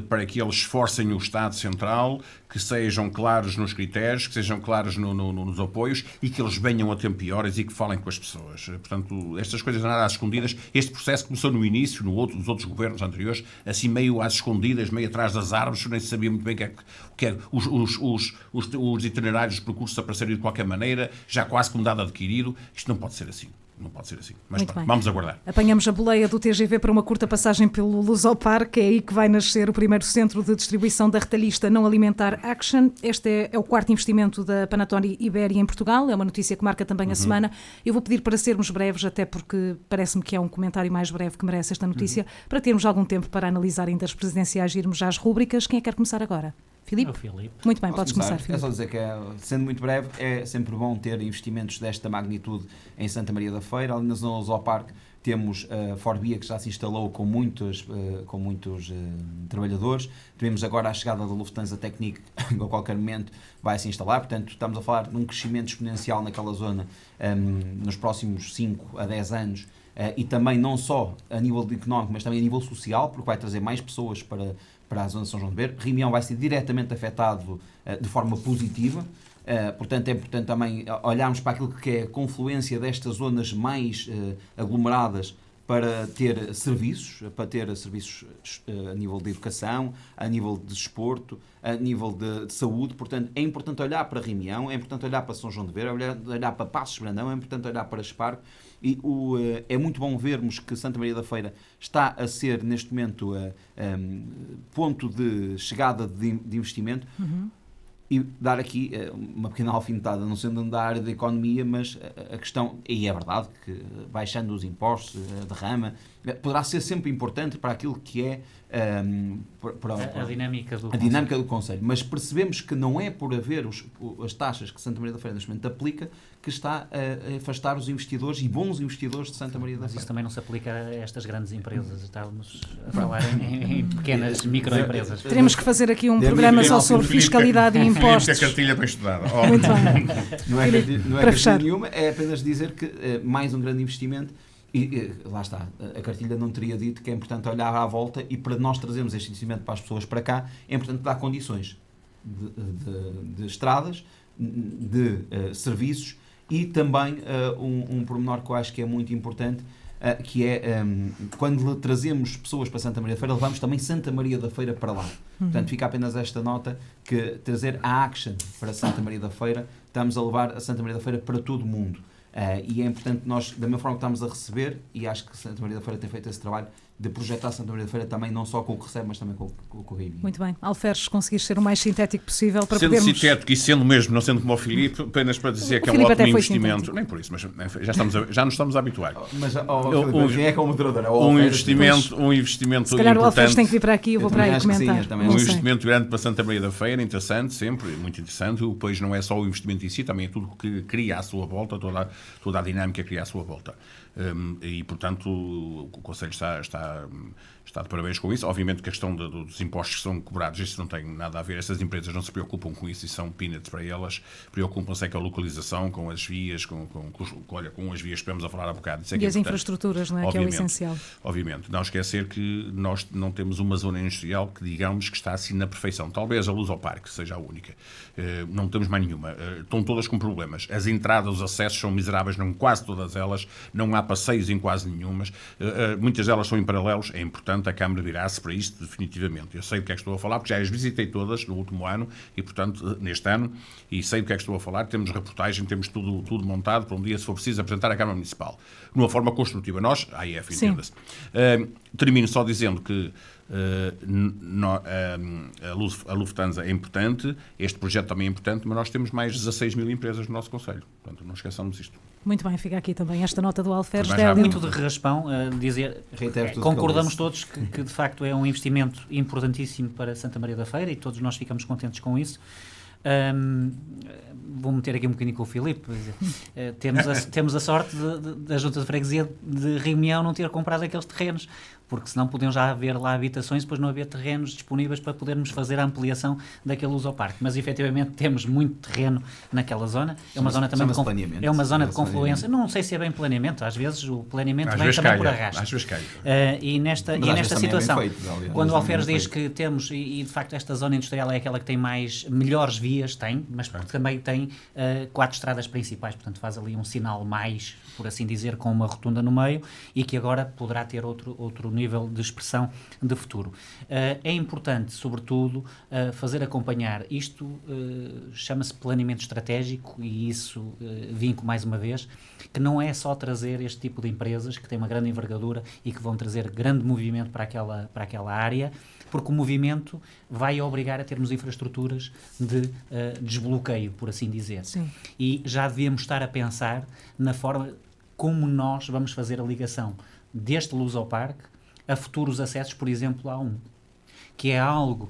para que eles esforcem o Estado Central, que sejam claros nos critérios, que sejam claros nos apoios e que eles venham a tempo e horas e que falem com as pessoas. Portanto, estas coisas nada às escondidas. Este processo começou no início, nos outros governos anteriores, assim meio às escondidas, meio atrás das árvores, nem se sabia muito bem o que é. Os itinerários, os percursos apareceram de qualquer maneira, já quase como dado adquirido. Isto não pode ser assim. Não pode ser assim. Mas pronto, vamos aguardar. Apanhamos a boleia do TGV para uma curta passagem pelo Lusoparque. É aí que vai nascer o primeiro centro de distribuição da retalhista não alimentar Action. Este é o quarto investimento da Panatone Ibéria em Portugal. É uma notícia que marca também a semana. Eu vou pedir para sermos breves, até porque parece-me que é um comentário mais breve que merece esta notícia, para termos algum tempo para analisar ainda as presidenciais e irmos já às rúbricas. Quem é que quer começar agora? Filipe? Muito bem, podes começar, Filipe. É só dizer que, sendo muito breve, é sempre bom ter investimentos desta magnitude em Santa Maria da Feira. Ali na zona do Lusoparque temos a Forbia, que já se instalou com muitos trabalhadores. Tivemos agora a chegada da Lufthansa Technik, que a qualquer momento vai se instalar. Portanto, estamos a falar de um crescimento exponencial naquela zona nos próximos 5 a 10 anos. E também não só a nível económico, mas também a nível social, porque vai trazer mais pessoas para a zona de São João de Ver. Rimião vai ser diretamente afetado de forma positiva. Portanto, é importante também olharmos para aquilo que é a confluência destas zonas mais aglomeradas para ter serviços a nível de educação, a nível de desporto, a nível de saúde. Portanto, é importante olhar para Rimião, é importante olhar para São João de Ver, olhar para Passos de Brandão, é importante olhar para Spar. E é muito bom vermos que Santa Maria da Feira está a ser, neste momento, ponto de chegada de investimento. E dar aqui uma pequena alfinetada, não sendo da área da economia, mas a questão, e é verdade que baixando os impostos, a derrama, poderá ser sempre importante para aquilo que é a dinâmica do Conselho. Mas percebemos que não é por haver as taxas que Santa Maria da Feira neste momento aplica que está a afastar os investidores e bons investidores de Santa Maria da Feira. Mas isso também não se aplica a estas grandes empresas. Estávamos a falar em pequenas microempresas. Teremos que fazer aqui um programa só sobre fiscalidade e impostos. A cartilha bem estudada. Muito bem. Não é cartilha nenhuma, é apenas dizer que mais um grande investimento. E lá está, a cartilha não teria dito que é importante olhar à volta, e para nós trazermos este investimento para as pessoas para cá, é importante dar condições de estradas, de serviços, e também um pormenor que eu acho que é muito importante, que é quando trazemos pessoas para Santa Maria da Feira, levamos também Santa Maria da Feira para lá. Portanto, fica apenas esta nota que trazer a Action para Santa Maria da Feira, estamos a levar a Santa Maria da Feira para todo o mundo. E é importante nós, da mesma forma que estamos a receber, e acho que Santa Maria da Feira tem feito esse trabalho, de projetar Santa Maria da Feira também, não só com o que recebe, mas também com o reunião. Muito bem. Alferes, conseguiste ser o mais sintético possível para sendo podermos... sintético e sendo mesmo, não sendo como o Filipe, apenas para dizer que é um Filipe ótimo até foi investimento. sintético. Nem por isso, mas já nos estamos a habituar. Mas quem é que é o moderador? Um investimento Se calhar o Alferes importante. tem que vir para aqui, eu vou para aí comentar. também Um Não sei. investimento grande para Santa Maria da Feira, interessante, sempre, muito interessante. Depois não é só o investimento em si, também é tudo que cria à sua volta, toda a dinâmica que cria à sua volta. E, portanto, o Conselho está de parabéns com isso. Obviamente que a questão dos impostos que são cobrados, isso não tem nada a ver. Essas empresas não se preocupam com isso e são peanuts para elas. Preocupam-se com a localização, com as vias, com as vias que estivemos a falar há bocado. Isso é que E é as importante. infraestruturas, não é? Que é o essencial. Obviamente. Não esquecer que nós não temos uma zona industrial que digamos que está assim na perfeição. Talvez a Lusoparque seja a única. Não temos mais nenhuma. Estão todas com problemas. As entradas, os acessos são miseráveis, não quase todas elas. Não há passeios em quase nenhumas. Muitas delas são em paralelos. É importante a Câmara virar-se para isto definitivamente. Eu sei do que é que estou a falar, porque já as visitei todas no último ano e, portanto, neste ano, e sei do que é que estou a falar. Temos reportagem, temos tudo montado para um dia, se for preciso, apresentar à Câmara Municipal. De uma forma construtiva. Nós, a AIF, entenda-se. Termino só dizendo que a Lufthansa é importante, este projeto também é importante, mas nós temos mais de 16 mil empresas no nosso Conselho. Portanto, não esqueçamos isto. Muito bem, fica aqui também esta nota do Alferes. Mas já Muito de raspão, dizer, Reitero tudo concordamos que ele disse. todos que de facto é um investimento importantíssimo para Santa Maria da Feira e todos nós ficamos contentes com isso. Vou meter aqui um bocadinho com o Filipe. Temos a sorte da Junta de Freguesia de Reunião não ter comprado aqueles terrenos, porque senão podiam já haver lá habitações, depois não havia terrenos disponíveis para podermos fazer a ampliação daquele Lusoparque. Mas efetivamente temos muito terreno naquela zona. É uma zona também planeamento. é uma zona de confluência. Não sei se é bem planeamento, às vezes o planeamento vem também por arrasto. Às vezes calha. E nesta situação, quando o Alferes diz que temos, e de facto esta zona industrial é aquela que tem melhores vias, mas também tem 4 estradas principais, portanto faz ali um sinal mais, por assim dizer, com uma rotunda no meio e que agora poderá ter outro nível de expressão de futuro. É importante, sobretudo, fazer acompanhar isto, chama-se planeamento estratégico e isso vinco mais uma vez, que não é só trazer este tipo de empresas que têm uma grande envergadura e que vão trazer grande movimento para aquela área, porque o movimento vai obrigar a termos infraestruturas de desbloqueio, por assim dizer. Sim. E já devíamos estar a pensar na forma como nós vamos fazer a ligação deste Lusoparque a futuros acessos, por exemplo, à A1, que é algo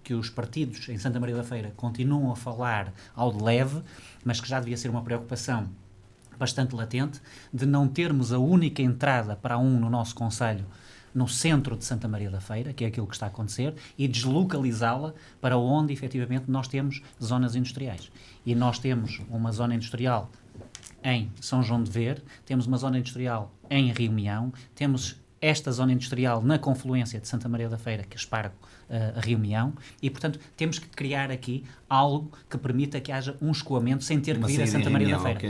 que os partidos em Santa Maria da Feira continuam a falar ao de leve, mas que já devia ser uma preocupação bastante latente, de não termos a única entrada para a A1 no nosso concelho no centro de Santa Maria da Feira, que é aquilo que está a acontecer, e deslocalizá-la para onde, efetivamente, nós temos zonas industriais. E nós temos uma zona industrial em São João de Ver, temos uma zona industrial em Reunião, temos esta zona industrial na confluência de Santa Maria da Feira, que espargo a Reunião, e, portanto, temos que criar aqui algo que permita que haja um escoamento sem ter que vir a Santa Maria da Feira.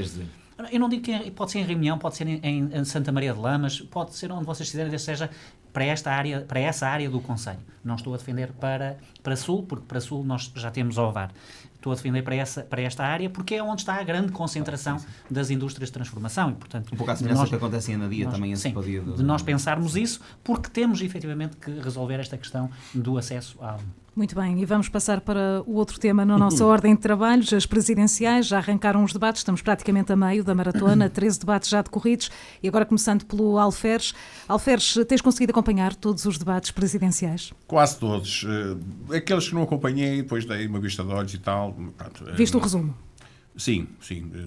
Eu não digo que pode ser em Reunião, pode ser em Santa Maria de Lamas, pode ser onde vocês quiserem, seja para essa área do concelho. Não estou a defender para Sul, porque para Sul nós já temos Ovar. Estou a defender para esta área porque é onde está a grande concentração das indústrias de transformação. E, portanto, um pouco à semelhança do que acontece em Anadia, também esse pedido. De nós pensarmos isso, porque temos efetivamente que resolver esta questão do acesso à... Muito bem, e vamos passar para o outro tema na nossa ordem de trabalhos, as presidenciais. Já arrancaram os debates, estamos praticamente a meio da maratona, 13 debates já decorridos, e agora começando pelo Alferes. Alferes, tens conseguido acompanhar todos os debates presidenciais? Quase todos. Aqueles que não acompanhei, depois dei uma vista de olhos e tal. Pronto, viste o resumo? Sim,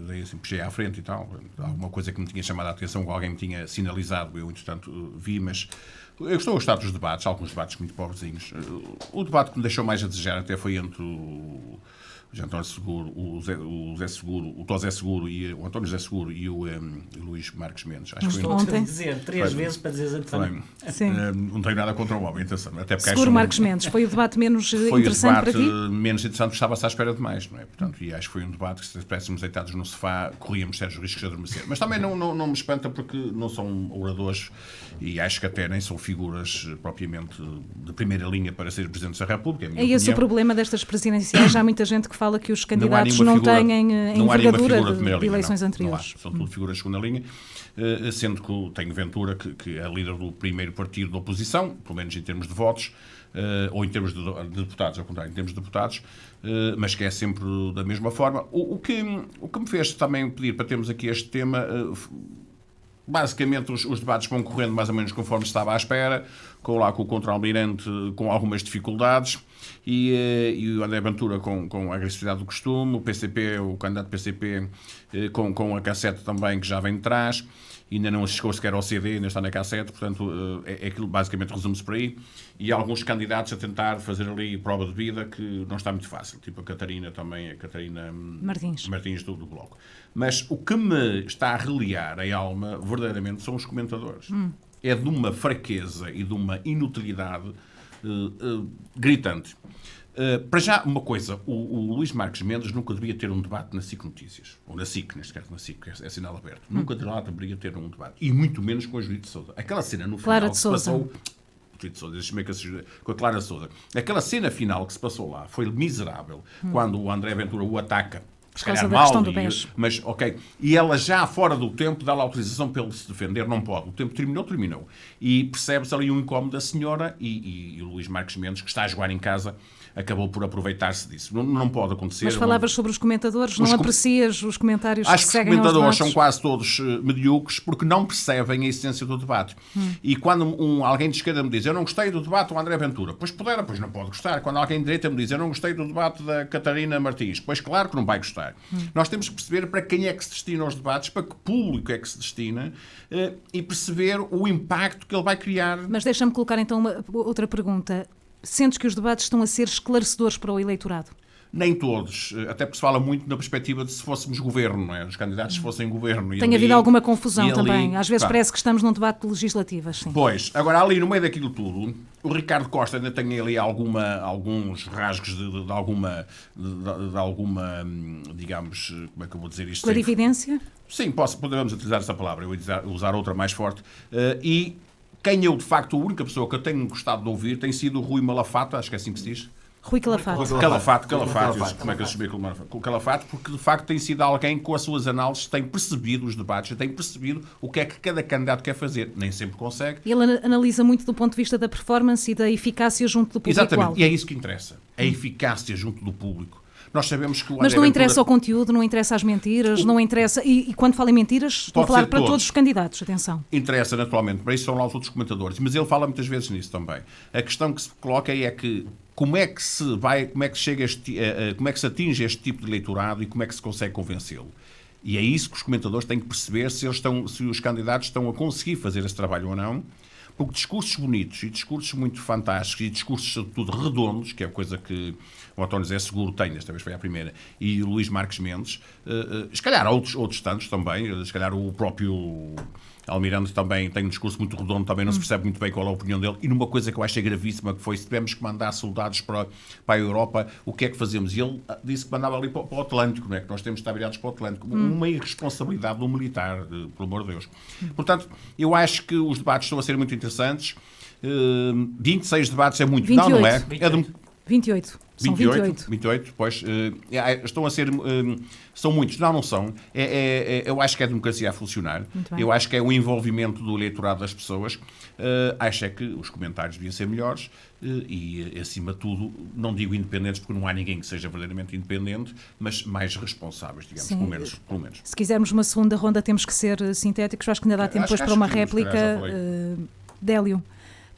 dei assim, puxei à frente e tal. Alguma coisa que me tinha chamado a atenção, que alguém me tinha sinalizado, eu, entretanto, vi, mas eu estou a gostar dos debates, alguns debates muito pobrezinhos. O debate que me deixou mais a desejar até foi entre o António Seguro, o Zé Seguro, o Tosé Seguro, o António José Seguro e o Luís Marques Mendes. Acho que Estou a dizer 3 vezes para dizer António. Não tenho nada contra o homem, atenção. Até porque Seguro Marques Mendes, foi o debate menos interessante para ti? Foi o debate menos interessante, porque estava-se à espera demais, não é? Portanto, e acho que foi um debate que, se estivéssemos deitados no sofá, corríamos sérios riscos de adormecer. Mas também não me espanta, porque não são oradores e acho que até nem são figuras propriamente de primeira linha para ser Presidentes da República. É esse o problema destas presidenciais. Há muita gente que fala que os candidatos não têm envergadura de eleições anteriores. São tudo figuras de segunda linha, sendo que tenho Ventura, que é líder do primeiro partido da oposição, pelo menos em termos de votos, ou em termos de deputados, ao contrário, em termos de deputados, mas que é sempre da mesma forma. O que me fez também pedir para termos aqui este tema, basicamente os debates vão correndo mais ou menos conforme estava à espera, com o contra-almirante com algumas dificuldades, e o André Ventura com a agressividade do costume, o PCP, o candidato PCP, com a cassete também, que já vem de trás, ainda não chegou sequer ao CD, ainda está na cassete, portanto, aquilo basicamente resume-se por aí, e alguns candidatos a tentar fazer ali prova de vida, que não está muito fácil, tipo a Catarina Martins do Bloco. Mas o que me está a reliar a alma, verdadeiramente, são os comentadores. É de uma fraqueza e de uma inutilidade gritante. Para já, uma coisa, o Luís Marques Mendes nunca deveria ter um debate na SIC Notícias, ou na SIC, neste caso na SIC, é sinal aberto. Nunca deveria ter um debate, e muito menos com a Judite Sousa. Aquela cena no final que se passou... com a Clara Sousa. Aquela cena final que se passou lá foi miserável, quando o André Ventura o ataca, se calhar mal, mas ok, e ela já fora do tempo dá-lhe autorização para ele se defender, não pode, o tempo terminou, e percebe-se ali um incómodo da senhora, e o Luís Marques Mendes, que está a jogar em casa, acabou por aproveitar-se disso. Não pode acontecer. Mas falavas sobre os comentadores, não aprecias os comentários que seguem aos debates? Acho que os comentadores são quase todos medíocres, porque não percebem a essência do debate. E quando alguém de esquerda me diz, eu não gostei do debate do André Ventura, pois não pode gostar. Quando alguém de direita me diz, eu não gostei do debate da Catarina Martins, pois claro que não vai gostar. Nós temos que perceber para quem é que se destina os debates, para que público é que se destina, e perceber o impacto que ele vai criar. Mas deixa-me colocar então outra pergunta. Sentes que os debates estão a ser esclarecedores para o eleitorado? Nem todos, até porque se fala muito na perspectiva de se fôssemos governo, não é? Os candidatos fossem governo. Tem havido alguma confusão também. Às vezes parece que estamos num debate legislativo. Sim. Pois, agora ali no meio daquilo tudo, o Ricardo Costa ainda tem ali alguns rasgos de alguma, digamos, como é que eu vou dizer isto? Clarividência? Sim, podemos utilizar essa palavra, eu ia usar outra mais forte. E quem eu, de facto, a única pessoa que eu tenho gostado de ouvir tem sido o Rui Malafata, acho que é assim que se diz. Rui Calafate. Calafate, como é que eu se chama com o Calafate? Porque, de facto, tem sido alguém que, com as suas análises, tem percebido os debates, tem percebido o que é que cada candidato quer fazer. Nem sempre consegue. E ele analisa muito do ponto de vista da performance e da eficácia junto do público. Exatamente, e é isso que interessa. A eficácia junto do público. Nós sabemos que Mas não interessa o conteúdo, não interessa as mentiras, não interessa... E quando falo em mentiras, estou a falar para todos os candidatos, atenção. Interessa, naturalmente, para isso são lá os outros comentadores, mas ele fala muitas vezes nisso também. A questão que se coloca é que como é que se atinge este tipo de eleitorado e como é que se consegue convencê-lo. E é isso que os comentadores têm que perceber, se os candidatos estão a conseguir fazer esse trabalho ou não. Porque discursos bonitos e discursos muito fantásticos e discursos, sobretudo, redondos, que é a coisa que o António José Seguro tem, desta vez foi a primeira, e o Luís Marques Mendes, se calhar outros tantos também, se calhar o próprio Almirante também tem um discurso muito redondo, também não se percebe muito bem qual é a opinião dele, e numa coisa que eu achei gravíssima, que foi, se tivermos que mandar soldados para a Europa, o que é que fazemos? E ele disse que mandava ali para o Atlântico, não é? Que nós temos de estar virados para o Atlântico. Uma irresponsabilidade do militar, pelo amor de Deus. Portanto, eu acho que os debates estão a ser muito interessantes. 26 debates é muito. 28. Não é? 28. São 28, pois. Estão a ser... são muitos. Não são. Eu acho que é a democracia a funcionar. Eu acho que é o envolvimento do eleitorado das pessoas. Acho é que os comentários deviam ser melhores e, acima de tudo, não digo independentes, porque não há ninguém que seja verdadeiramente independente, mas mais responsáveis, digamos, pelo menos. Se quisermos uma segunda ronda, temos que ser sintéticos. Acho que ainda dá tempo depois para uma réplica. Délio.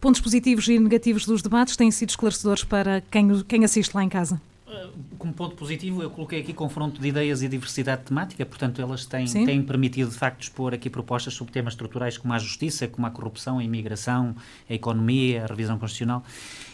Pontos positivos e negativos dos debates têm sido esclarecedores para quem assiste lá em casa? como ponto positivo, eu coloquei aqui confronto de ideias e diversidade temática, portanto, elas têm permitido, de facto, expor aqui propostas sobre temas estruturais como a justiça, como a corrupção, a imigração, a economia, a revisão constitucional,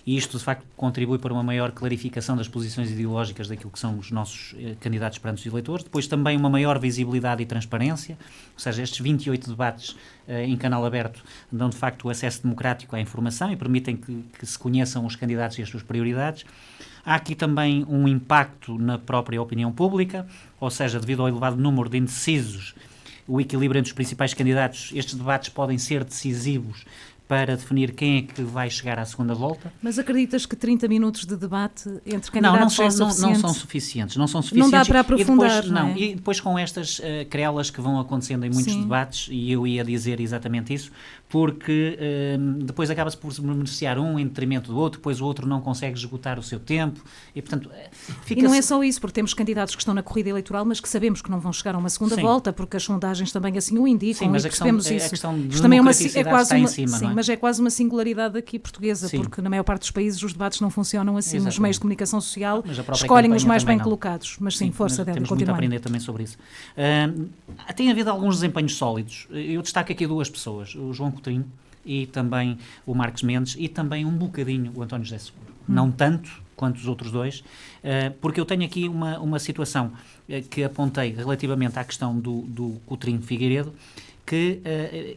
e isto, de facto, contribui para uma maior clarificação das posições ideológicas daquilo que são os nossos candidatos perante os eleitores. Depois, também uma maior visibilidade e transparência, ou seja, estes 28 debates em canal aberto dão, de facto, o acesso democrático à informação e permitem que se conheçam os candidatos e as suas prioridades. Há aqui também um impacto na própria opinião pública, ou seja, devido ao elevado número de indecisos, o equilíbrio entre os principais candidatos, estes debates podem ser decisivos para definir quem é que vai chegar à segunda volta. Mas acreditas que 30 minutos de debate entre candidatos é suficiente? Não são suficientes. Não dá para aprofundar, E depois com estas querelas que vão acontecendo em muitos debates, e eu ia dizer exatamente isso, porque depois acaba-se por se beneficiar um em detrimento do outro, depois o outro não consegue esgotar o seu tempo, e portanto... E não é só isso, porque temos candidatos que estão na corrida eleitoral, mas que sabemos que não vão chegar a uma segunda volta, porque as sondagens também assim o indicam. Sim, mas e percebemos a isso. questão de também democraticidade está em cima, não é? Mas é quase uma singularidade aqui portuguesa, porque na maior parte dos países os debates não funcionam assim. Exatamente. Os meios de comunicação social escolhem os mais bem colocados. Mas sim, força dela, temos muito a aprender também sobre isso. Tem havido alguns desempenhos sólidos. Eu destaco aqui duas pessoas, o João Coutinho e também o Marcos Mendes e também um bocadinho o António José Seguro. Não tanto quanto os outros dois, porque eu tenho aqui uma situação que apontei relativamente à questão do Coutinho Figueiredo, que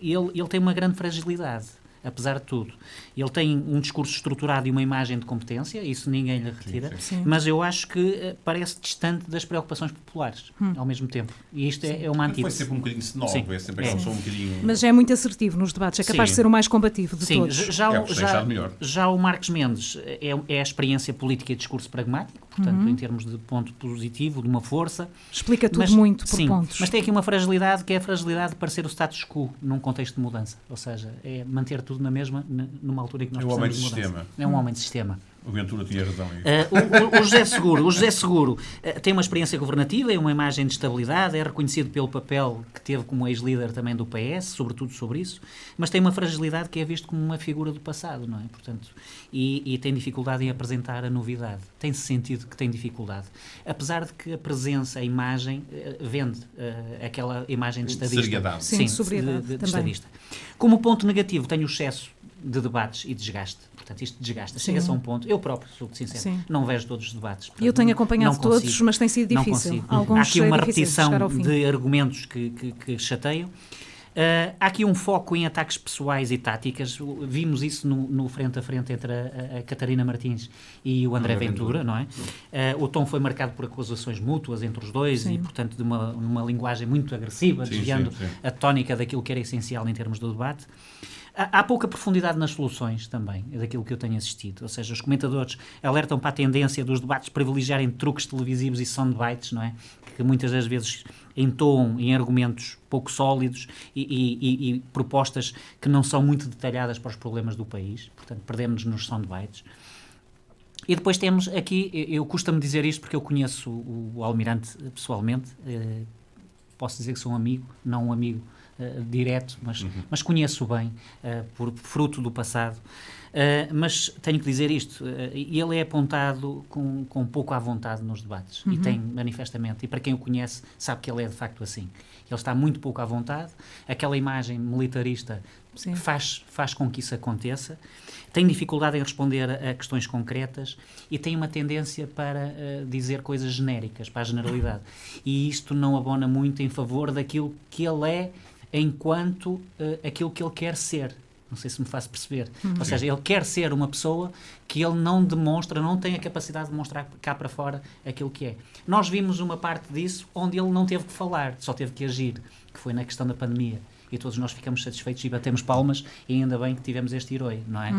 ele tem uma grande fragilidade, apesar de tudo. Ele tem um discurso estruturado e uma imagem de competência, isso ninguém lhe retira, sim. Mas eu acho que parece distante das preocupações populares, ao mesmo tempo. E isto é uma antítese. Foi sempre um bocadinho snobby, é sempre aquela pessoa um bocadinho... Mas é muito assertivo nos debates, é capaz de ser o mais combativo de todos. Já o Marcos Mendes é a experiência política e discurso pragmático, portanto, em termos de ponto positivo, de uma força. Explica tudo muito por pontos. Mas tem aqui uma fragilidade, que é a fragilidade de parecer o status quo num contexto de mudança. Ou seja, é manter tudo na mesma, numa altura em que nós precisamos de mudança. É um homem de sistema. O Ventura tinha razão. O José Seguro tem uma experiência governativa, é uma imagem de estabilidade, é reconhecido pelo papel que teve como ex-líder também do PS, sobretudo sobre isso, mas tem uma fragilidade que é visto como uma figura do passado, não é? Portanto, e tem dificuldade em apresentar a novidade. Tem-se sentido que tem dificuldade. Apesar de que a presença, a imagem, vende aquela imagem de estadista. Seriedade. Sim, sobriedade de estadista. Como ponto negativo, tem o excesso de debates e desgaste. Portanto, isto desgasta. Chega-se a um ponto. Eu próprio, sou sincero, não vejo todos os debates. Eu tenho acompanhado todos, mas tem sido difícil. Há aqui uma repetição de argumentos que chateiam. Há aqui um foco em ataques pessoais e táticas. Vimos isso no frente a frente entre a Catarina Martins e o André Ventura, não é? O tom foi marcado por acusações mútuas entre os dois e, portanto, de uma linguagem muito agressiva, desviando a tónica daquilo que era essencial em termos do debate. Há pouca profundidade nas soluções também, é daquilo que eu tenho assistido. Ou seja, os comentadores alertam para a tendência dos debates privilegiarem truques televisivos e soundbites, não é? Que muitas das vezes entoam em argumentos pouco sólidos e propostas que não são muito detalhadas para os problemas do país. Portanto, perdemos-nos nos soundbites. E depois temos aqui, eu custa-me dizer isto porque eu conheço o Almirante pessoalmente, posso dizer que sou um amigo, não um amigo direto, mas conheço bem, por fruto do passado. Mas tenho que dizer isto, ele é apontado com pouco à vontade nos debates, e tem manifestamente, e para quem o conhece sabe que ele é de facto assim. Ele está muito pouco à vontade, aquela imagem militarista faz com que isso aconteça, tem dificuldade em responder a questões concretas e tem uma tendência para dizer coisas genéricas, para a generalidade. E isto não abona muito em favor daquilo que ele é enquanto aquilo que ele quer ser. Não sei se me faço perceber. Ou seja, ele quer ser uma pessoa que ele não demonstra, não tem a capacidade de demonstrar cá para fora aquilo que é. Nós vimos uma parte disso onde ele não teve que falar, só teve que agir, que foi na questão da pandemia. E todos nós ficamos satisfeitos e batemos palmas, e ainda bem que tivemos este herói, não é?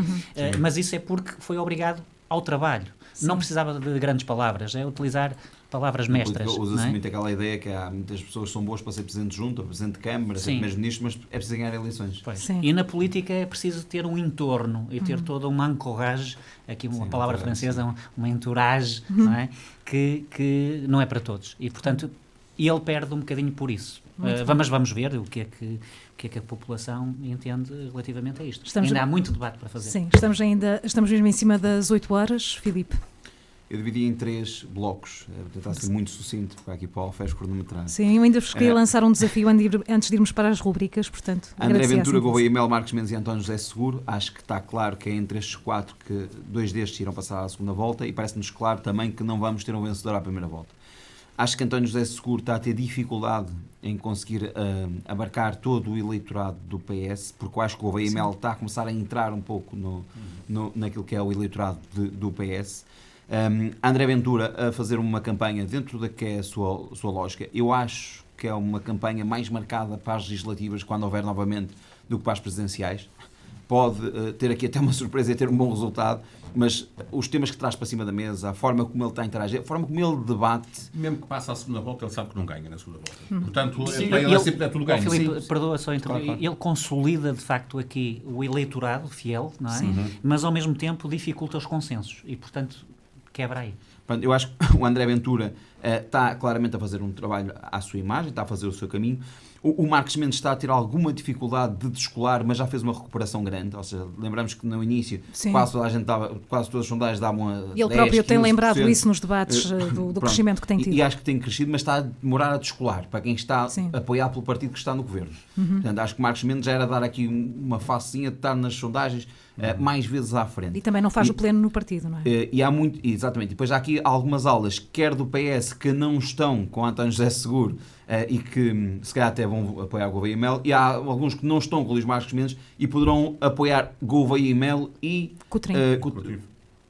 Mas isso é porque foi obrigado ao trabalho. Não precisava de grandes palavras, é utilizar palavras mestras. Usa-se muito aquela ideia que há muitas pessoas que são boas para ser Presidente de Junta, Presidente de Câmara, ser Primeiro-Ministro, mas é preciso ganhar eleições. E na política é preciso ter um entorno e ter toda uma encourage, aqui uma palavra francesa, uma entourage, não é? Que não é para todos. E, portanto, ele perde um bocadinho por isso. Mas vamos ver o que é que a população entende relativamente a isto. Ainda há muito debate para fazer. Sim, estamos mesmo em cima das 8 horas, Filipe. Eu dividi em 3 blocos, vou tentar ser muito sucinto, porque aqui para o Alfés cronometrado. Sim, eu ainda vos queria lançar um desafio antes de irmos para as rubricas, portanto, André Ventura, Gouveia Mel, Marcos Mendes e António José Seguro. Acho que está claro que é entre estes 4 que 2 destes irão passar à segunda volta, e parece-nos claro também que não vamos ter um vencedor à primeira volta. Acho que António José Seguro está a ter dificuldade em conseguir abarcar todo o eleitorado do PS, porque eu acho que o Gouveia Mel está a começar a entrar um pouco naquilo que é o eleitorado do PS. André Ventura a fazer uma campanha dentro da que é a sua lógica. Eu acho que é uma campanha mais marcada para as legislativas, quando houver novamente, do que para as presidenciais. Pode ter aqui até uma surpresa e ter um bom resultado, mas os temas que traz para cima da mesa, a forma como ele está a interagir, a forma como ele debate... Mesmo que passe à segunda volta, ele sabe que não ganha na segunda volta. Portanto, Sim, ele é sempre tudo ganho. Filipe, perdoa só interromper. Claro. Ele consolida, de facto, aqui o eleitorado fiel, não é? Mas, ao mesmo tempo, dificulta os consensos e, portanto, quebra aí. Eu acho que o André Ventura está claramente a fazer um trabalho à sua imagem, está a fazer o seu caminho. O Marcos Mendes está a ter alguma dificuldade de descolar, mas já fez uma recuperação grande. Ou seja, lembramos que no início quase todas as sondagens davam a 10, ele próprio tem 15%. Lembrado isso nos debates do crescimento que tem tido. E acho que tem crescido, mas está a demorar a descolar para quem está apoiado pelo partido que está no governo. Portanto, acho que Marcos Mendes já era dar aqui uma facezinha de estar nas sondagens mais vezes à frente. E também não faz o pleno no partido, não é? E há muito, exatamente. Depois há aqui algumas aulas, quer do PS, que não estão com António José Seguro e que se calhar até vão apoiar Gouveia Mel, e há alguns que não estão com Luís Marcos Mendes e poderão apoiar Gouveia Mel e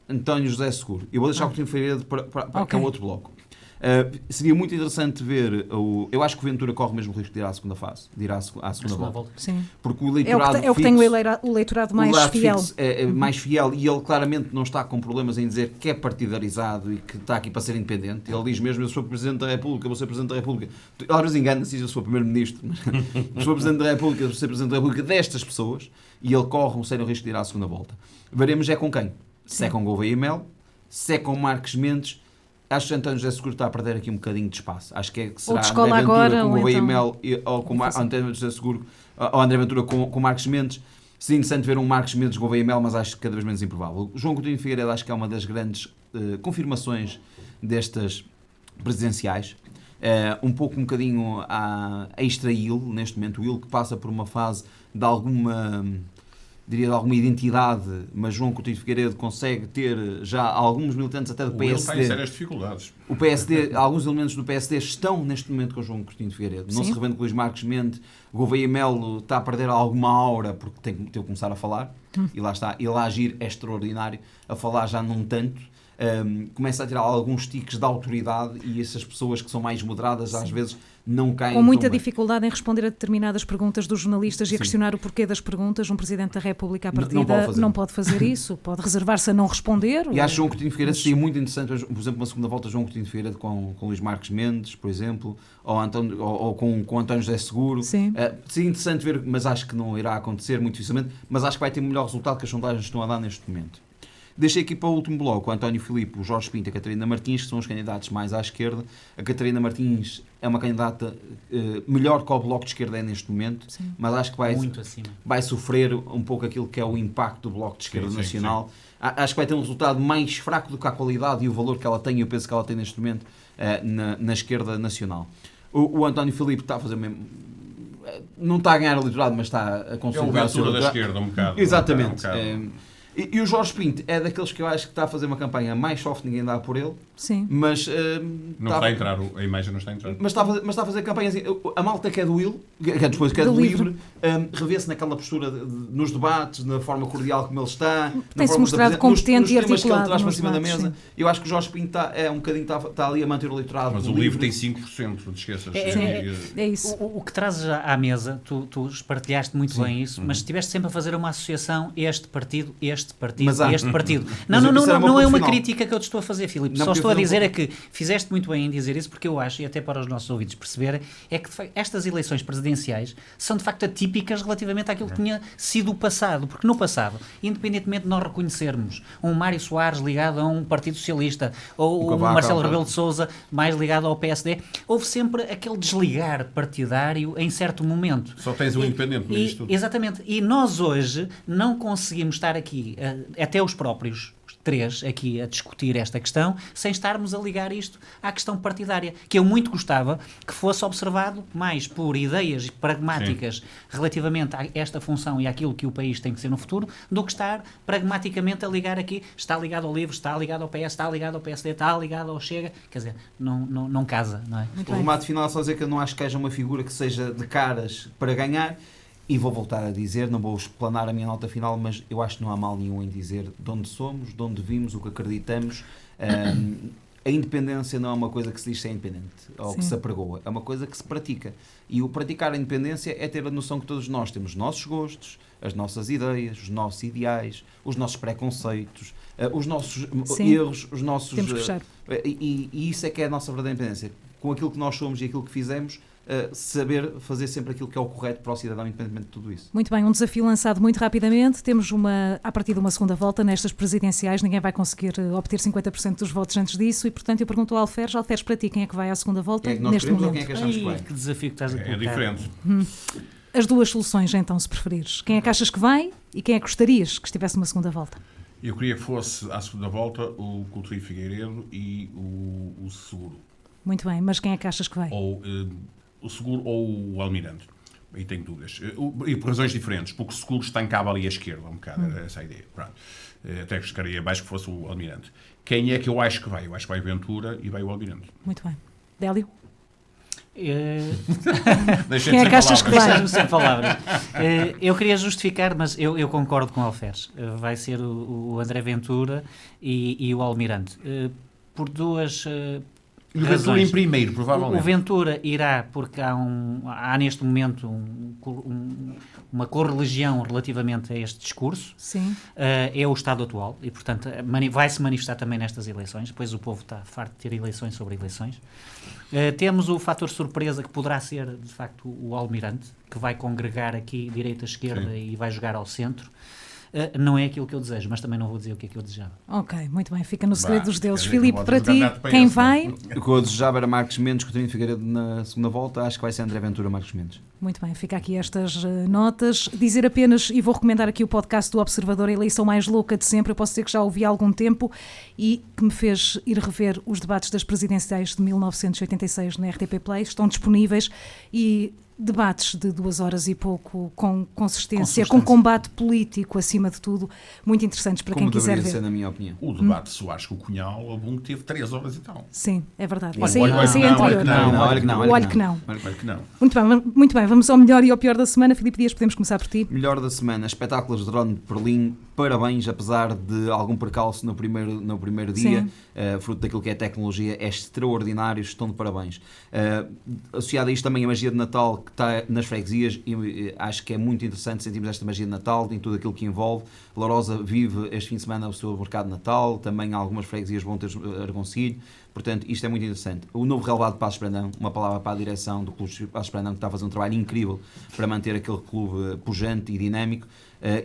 António José Seguro. Eu vou deixar o Coutinho Figueiredo para que é o outro bloco. Seria muito interessante ver. Eu acho que o Ventura corre mesmo o risco de ir à segunda fase, de ir à segunda volta. Sim. Porque o eleitorado é o que tem o eleitorado mais fiel. É mais fiel, e ele claramente não está com problemas em dizer que é partidarizado e que está aqui para ser independente. Ele diz mesmo: eu sou Presidente da República, vou ser Presidente da República. Às vezes engana-se, eu sou Primeiro-Ministro, mas sou Presidente da República, vou ser Presidente da República destas pessoas, e ele corre um sério risco de ir à segunda volta. Veremos com quem? Se é com Gouveia Mel, se é com Marcos Mendes. Acho que António José Seguro está a perder aqui um bocadinho de espaço. Acho que será André Ventura com Gouveia Mel ou com António José Seguro, ou André Ventura com Marcos Mendes. Seria interessante ver um Marcos Mendes Gouveia Mel, mas acho cada vez menos improvável. João Coutinho Figueiredo acho que é uma das grandes confirmações destas presidenciais. Um bocadinho a extraí-lo neste momento. O IL que passa por uma fase de alguma identidade, mas João Coutinho Figueiredo consegue ter já alguns militantes até do PSD. Ele tem sérias dificuldades. O PSD, alguns elementos do PSD estão neste momento com João Coutinho Figueiredo. Não se revende com Luís Marcos Mendes. Gouveia Melo está a perder alguma aura porque tem que começar a falar. E lá está. Ele a agir é extraordinário. A falar já não tanto. Começa a tirar alguns tiques de autoridade, e essas pessoas que são mais moderadas às vezes não caem com muita dificuldade em responder a determinadas perguntas dos jornalistas e a questionar o porquê das perguntas. Um Presidente da República à partida não pode fazer isso, pode reservar-se a não responder. E acho que João Coutinho Figueiredo seria muito interessante, por exemplo, uma segunda volta João Coutinho Figueiredo com Luís Marcos Mendes, por exemplo, ou com António José Seguro. Seria interessante ver, mas acho que não irá acontecer muito dificilmente, mas acho que vai ter melhor resultado que as sondagens estão a dar neste momento. Deixei aqui para o último bloco o António Filipe, o Jorge Pinto e a Catarina Martins, que são os candidatos mais à esquerda. A Catarina Martins é uma candidata melhor que o Bloco de Esquerda é neste momento, mas acho que vai sofrer um pouco aquilo que é o impacto do Bloco de Esquerda nacional. Acho que vai ter um resultado mais fraco do que a qualidade e o valor que ela tem, e eu penso que ela tem neste momento na esquerda nacional. O António Filipe está a fazer mesmo... Não está a ganhar o eleitorado, mas está a consolidar a sua da esquerda um bocado. Exatamente. E o Jorge Pinto é daqueles que eu acho que está a fazer uma campanha mais soft, ninguém dá por ele. Sim. Mas não está a entrar, a imagem não está a entrar. Mas está a fazer campanha assim. A malta que é do Will, que é do Livre, revê-se naquela postura nos debates, na forma cordial como ele está, tem-se mostrado competente e articulado. Nos temas que ele traz para cima da mesa. Eu acho que o Jorge Pinto está ali a manter o eleitorado. Mas o Livre tem 5%, não te esqueças. É isso. O que trazes à mesa, tu partilhaste muito bem isso, mas estiveste sempre a fazer uma associação, este partido, este partido, este partido. Não é uma crítica que eu te estou a fazer, Filipe. Só estou a dizer é que fizeste muito bem em dizer isso, porque eu acho, e até para os nossos ouvintes perceberem, é que estas eleições presidenciais são de facto atípicas relativamente àquilo que tinha sido o passado, porque no passado, independentemente de nós reconhecermos um Mário Soares ligado a um Partido Socialista ou um Marcelo Rebelo de Sousa mais ligado ao PSD, houve sempre aquele desligar partidário em certo momento. Só tens um independente nisto. Exatamente. E nós hoje não conseguimos estar aqui, até os próprios três aqui a discutir esta questão, sem estarmos a ligar isto à questão partidária, que eu muito gostava que fosse observado mais por ideias pragmáticas relativamente a esta função e àquilo que o país tem que ser no futuro, do que estar pragmaticamente a ligar aqui, está ligado ao LIVRE, está ligado ao PS, está ligado ao PSD, está ligado ao Chega, quer dizer, não casa, não é? O remate final é só dizer que eu não acho que haja uma figura que seja de caras para ganhar, e vou voltar a dizer, não vou explanar a minha nota final, mas eu acho que não há mal nenhum em dizer de onde somos, de onde vimos, o que acreditamos. A independência não é uma coisa que se diz ser independente, ou que se apregoa, é uma coisa que se pratica. E o praticar a independência é ter a noção que todos nós temos os nossos gostos, as nossas ideias, os nossos ideais, os nossos preconceitos, os nossos erros, os nossos... Temos que fechar. E isso é que é a nossa verdadeira independência. Com aquilo que nós somos e aquilo que fizemos, saber fazer sempre aquilo que é o correto para o cidadão, independentemente de tudo isso. Muito bem, um desafio lançado muito rapidamente. Temos a partir de uma segunda volta nestas presidenciais, ninguém vai conseguir obter 50% dos votos antes disso e, portanto, eu pergunto ao Alferes, para ti, quem é que vai à segunda volta quem é que nós neste queremos momento? Ou quem é que achamos que vai? Que desafio que estás a colocar. É diferente. As duas soluções, então, se preferires. Quem é que achas que vai e quem é que gostarias que estivesse numa segunda volta? Eu queria que fosse à segunda volta o Coutinho Figueiredo e o Seguro. Muito bem, mas quem é que achas que vai? Ou o Seguro ou o Almirante. Aí tenho dúvidas. E por razões diferentes, porque o Seguro está em cabo ali à esquerda, um bocado, era essa a ideia. Pronto. Até que gostaria mais que fosse o Almirante. Quem é que eu acho que vai? Eu acho que vai Ventura e vai o Almirante. Muito bem. Délio? Quem é que achas que vai? Deixa-me sem palavras. Eu queria justificar, mas eu concordo com o Alferes. Vai ser o André Ventura e o Almirante. Por duas E o Ventura razões. em primeiro, provavelmente. O Ventura irá porque há neste momento uma correligião relativamente a este discurso. Sim. É o estado atual e, portanto, vai-se manifestar também nestas eleições. Depois o povo está farto de ter eleições sobre eleições. Temos o fator surpresa que poderá ser, de facto, o Almirante, que vai congregar aqui direita-esquerda e vai jogar ao centro. Não é aquilo que eu desejo, mas também não vou dizer o que é que eu desejava. Ok, muito bem, fica no segredo dos deuses. quer dizer, Filipe, não para pode ti, jogar para quem esse, vai? O que eu desejava era Marcos Mendes, Coutinho Figueiredo na segunda volta, acho que vai ser André Ventura, Marcos Mendes. Muito bem, fica aqui estas notas. Dizer apenas, e vou recomendar aqui o podcast do Observador, a eleição mais louca de sempre, eu posso dizer que já ouvi há algum tempo e que me fez ir rever os debates das presidenciais de 1986 na RTP Play, estão disponíveis e... debates de 2 horas e pouco, com consistência, com combate político acima de tudo, muito interessantes para quem quiser ver. Ser, na minha opinião. O debate de Soares com o Cunhal, algum teve 3 horas e tal. Sim, é verdade. Olha, Isso aí é não, anterior. Olha que não. Olha que não. Olha que não. Muito bem, vamos ao melhor e ao pior da semana. Filipe Dias, podemos começar por ti. Melhor da semana, espetáculos de drone de Berlim, parabéns, apesar de algum percalço no primeiro dia, fruto daquilo que é tecnologia, é extraordinário, estão de parabéns. Associado a isto também a magia de Natal que está nas freguesias, e acho que é muito interessante sentirmos esta magia de Natal, em tudo aquilo que envolve. Lourosa vive este fim de semana o seu mercado de Natal, também algumas freguesias vão ter Argoncilho. Portanto, isto é muito interessante. O novo relevado de Passos Brandão, uma palavra para a direção do Clube de Passos Brandão, que está a fazer um trabalho incrível para manter aquele clube pujante e dinâmico.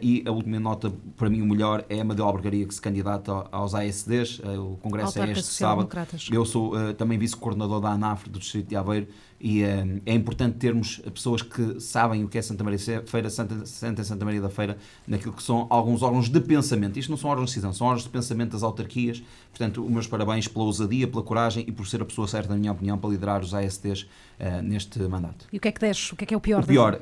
E a última nota, para mim o melhor, é a Amadeu Albergaria, que se candidata aos ASDs. O congresso é este sábado. Eu sou também vice-coordenador da ANAFRE do Distrito de Aveiro e é importante termos pessoas que sabem o que é Santa Maria da Feira, Santa Maria da Feira, naquilo que são alguns órgãos de pensamento. Isto não são órgãos de decisão, são órgãos de pensamento das autarquias. Portanto, os meus parabéns pela ousadia, pela coragem e por ser a pessoa certa, na minha opinião, para liderar os ASTs neste mandato. E o que é que deixo? O que é o pior? O pior,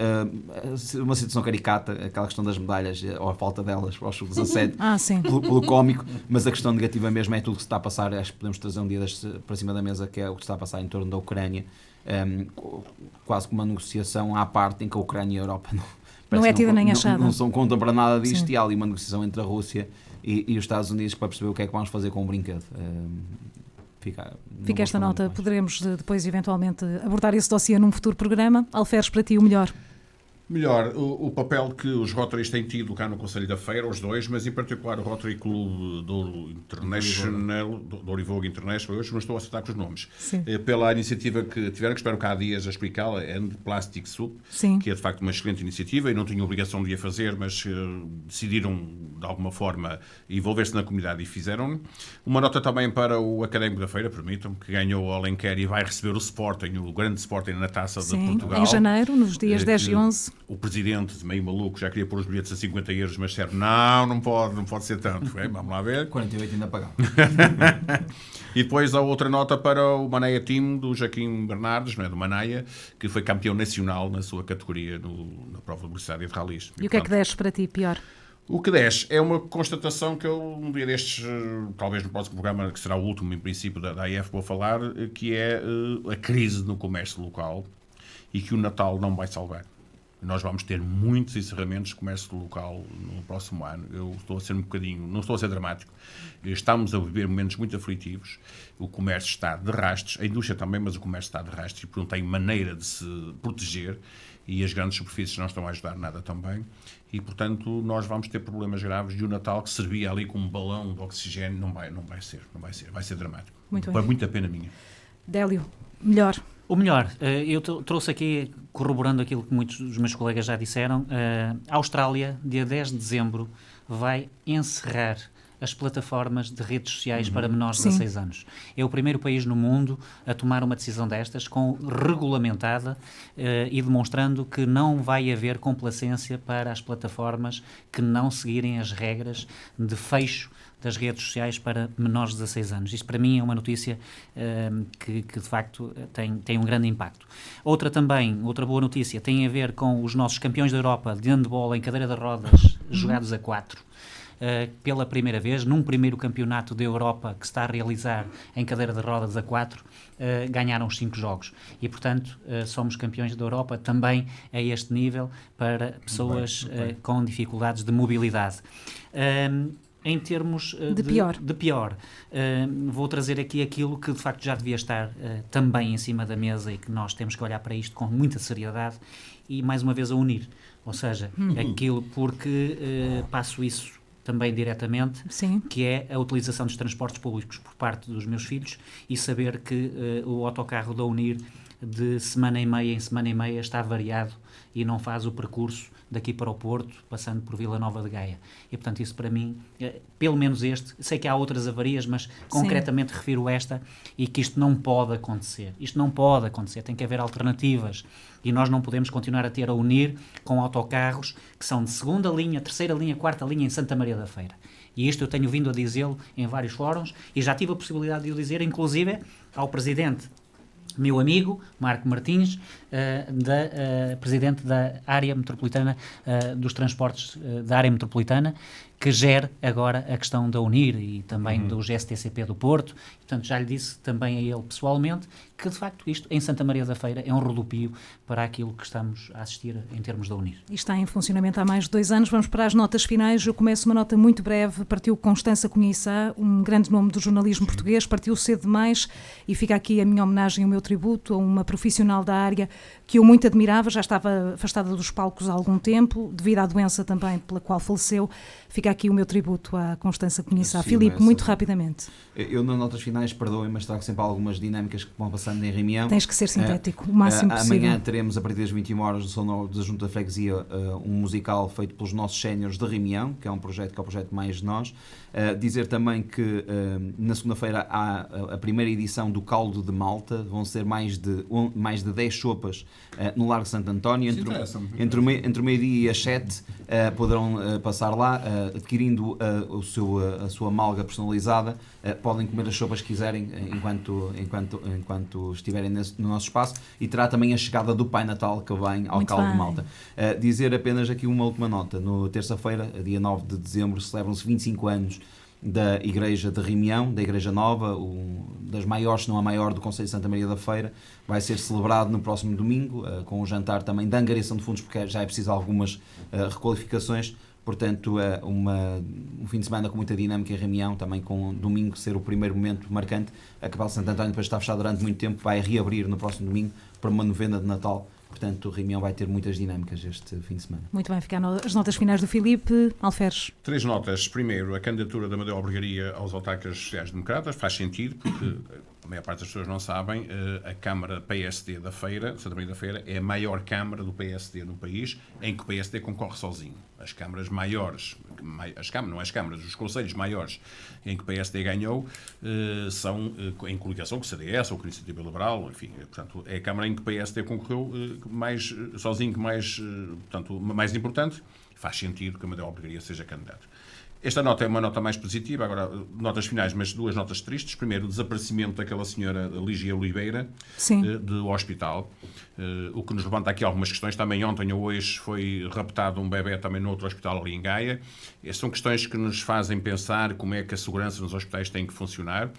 uma situação caricata, aquela questão das medalhas, ou a falta delas para o sub-17, pelo cómico, mas a questão negativa mesmo é tudo que se está a passar. Acho que podemos trazer um dia para cima da mesa, que é o que está a passar em torno da Ucrânia, quase como uma negociação à parte em que a Ucrânia e a Europa não é tida nem achada. Não são conta para nada disto. E há ali uma negociação entre a Rússia e os Estados Unidos para perceber o que é que vamos fazer com o brinquedo. Fica esta nota, poderemos depois eventualmente abordar esse dossiê num futuro programa. Alferes, para ti o melhor? Melhor, o papel que os Rotaries têm tido cá no Conselho da Feira, os dois, mas em particular o Rotary Club do International, do Orivogo International, hoje não estou a acertar com os nomes, pela iniciativa que tiveram, que espero que há dias a explicá-la, End Plastic Soup, que é de facto uma excelente iniciativa e não tinham obrigação de a fazer, mas decidiram de alguma forma envolver-se na comunidade e fizeram. Uma nota também para o Académico da Feira, permitam-me, que ganhou o Alenquer e vai receber o Sporting, o grande Sporting na Taça de Portugal. Em janeiro, nos dias 10 e 11. O presidente, meio maluco, já queria pôr os bilhetes a 50 euros, mas disseram, não pode ser tanto. Vamos lá ver. 48 ainda pagava. E depois há outra nota para o Manaia Team do Joaquim Bernardes, não é, do Manaia, que foi campeão nacional na sua categoria na prova de velocidade de ralis. E o que é que desce para ti pior? O que desce é uma constatação que eu, um dia destes, talvez no próximo programa, que será o último, em princípio, da AIF, vou falar, que é a crise no comércio local e que o Natal não vai salvar. Nós vamos ter muitos encerramentos de comércio local no próximo ano. Eu estou a ser não estou a ser dramático. Estamos a viver momentos muito aflitivos. O comércio está de rastros, a indústria também, mas o comércio está de rastros e porque não tem maneira de se proteger e as grandes superfícies não estão a ajudar nada também. E, portanto, nós vamos ter problemas graves e o Natal, que servia ali como um balão de oxigênio, não vai ser dramático. Muito Foi bem. muita pena minha. Délio, melhor. O melhor, eu trouxe aqui, corroborando aquilo que muitos dos meus colegas já disseram, a Austrália, dia 10 de dezembro, vai encerrar as plataformas de redes sociais para menores de 16 anos. É o primeiro país no mundo a tomar uma decisão destas, regulamentada e demonstrando que não vai haver complacência para as plataformas que não seguirem as regras de fecho das redes sociais para menores de 16 anos. Isto para mim é uma notícia que de facto tem um grande impacto. Outra boa notícia tem a ver com os nossos campeões da Europa de handball em cadeira de rodas jogados a 4. Pela primeira vez, num primeiro campeonato da Europa que se está a realizar em cadeira de rodas a 4, ganharam os 5 jogos. E, portanto, somos campeões da Europa também a este nível para pessoas com dificuldades de mobilidade. Em termos de pior, vou trazer aqui aquilo que de facto já devia estar também em cima da mesa e que nós temos que olhar para isto com muita seriedade e mais uma vez a unir, ou seja, aquilo porque passo isso também diretamente, Sim. que é a utilização dos transportes públicos por parte dos meus filhos e saber que o autocarro da Unir de semana e meia em semana e meia está variado e não faz o percurso daqui para o Porto, passando por Vila Nova de Gaia. E, portanto, isso para mim, pelo menos sei que há outras avarias, mas concretamente refiro esta e que isto não pode acontecer. Isto não pode acontecer, tem que haver alternativas e nós não podemos continuar a ter a Unir com autocarros que são de segunda linha, terceira linha, quarta linha em Santa Maria da Feira. E isto eu tenho vindo a dizê-lo em vários fóruns e já tive a possibilidade de o dizer, inclusive, ao Presidente, meu amigo, Marco Martins, Presidente da área metropolitana, dos transportes da área metropolitana, que gere agora a questão da Unir e também do GSTCP do Porto. Portanto, já lhe disse também a ele pessoalmente que, de facto, isto em Santa Maria da Feira é um rodopio para aquilo que estamos a assistir em termos da Unir. E está em funcionamento há mais de 2 anos. Vamos para as notas finais. Eu começo uma nota muito breve. Partiu Constança Cunhissá, um grande nome do jornalismo português, partiu cedo demais e fica aqui a minha homenagem, o meu tributo a uma profissional da área que eu muito admirava, já estava afastada dos palcos há algum tempo, devido à doença também pela qual faleceu. Fica aqui o meu tributo à Constança Cunhissá. Filipe, muito rapidamente. Eu, nas notas finais, perdoem, mas trago sempre algumas dinâmicas que vão passando em reunião. Tens que ser sintético, o máximo possível. Amanhã teremos, a partir das 21 horas, no Salão da Junta da Freguesia, um musical feito pelos nossos séniores de Reunião, que é um projeto que é o projeto Mais de Nós. Dizer também que na segunda-feira há a primeira edição do Caldo de Malta, vão ser mais de 10 sopas no Largo de Santo António, entre o meio-dia e as 7 poderão passar lá, adquirindo a sua malga personalizada, podem comer as sopas que quiserem enquanto estiverem no nosso espaço, e terá também a chegada do Pai Natal que vem ao Caldo de Malta. Dizer apenas aqui uma última nota: no terça-feira, dia 9 de dezembro, celebram-se 25 anos da Igreja de Reunião, da Igreja Nova, das maiores, se não a maior, do Concelho de Santa Maria da Feira. Vai ser celebrado no próximo domingo, com um jantar também de angariação de fundos, porque já é preciso algumas requalificações. Portanto, um fim de semana com muita dinâmica em Reunião, também com domingo ser o primeiro momento marcante. A Capela de Santo António, depois de estar fechada durante muito tempo, vai reabrir no próximo domingo para uma novena de Natal. Portanto, a Reunião vai ter muitas dinâmicas este fim de semana. Muito bem, ficaram as notas finais do Filipe. Alferes. 3 notas. Primeiro, a candidatura da Amadeu Albergaria aos autarcas sociais-democratas faz sentido, porque a maior parte das pessoas não sabem, a Câmara PSD da Feira, Santa Maria da Feira, é a maior Câmara do PSD no país, em que o PSD concorre sozinho. As câmaras maiores, os conselhos maiores em que o PSD ganhou, são em coligação com o CDS ou com a Iniciativa Liberal, enfim, portanto, é a Câmara em que o PSD concorreu mais sozinho, mais importante. Faz sentido que a Amadeu Albergaria seja candidato. Esta nota é uma nota mais positiva, agora notas finais, mas 2 notas tristes. Primeiro, o desaparecimento daquela senhora Lígia Oliveira do hospital, o que nos levanta aqui algumas questões. Também ontem ou hoje foi raptado um bebê também no outro hospital ali em Gaia. São questões que nos fazem pensar como é que a segurança nos hospitais tem que funcionar.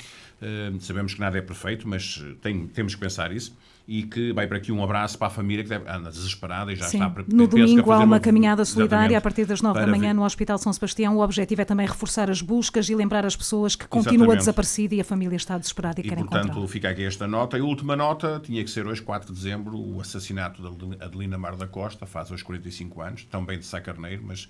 Sabemos que nada é perfeito, mas temos que pensar isso. E que vai para aqui um abraço para a família que anda desesperada e já está... No domingo há uma caminhada solidária a partir das 9 da manhã no Hospital São Sebastião. O objetivo é também reforçar as buscas e lembrar as pessoas que continua desaparecida e a família está desesperada e quer encontrá-la. Portanto, fica aqui esta nota. E a última nota tinha que ser hoje, 4 de dezembro, o assassinato de Adelina Mar da Costa, faz hoje 45 anos, também de Sá Carneiro, mas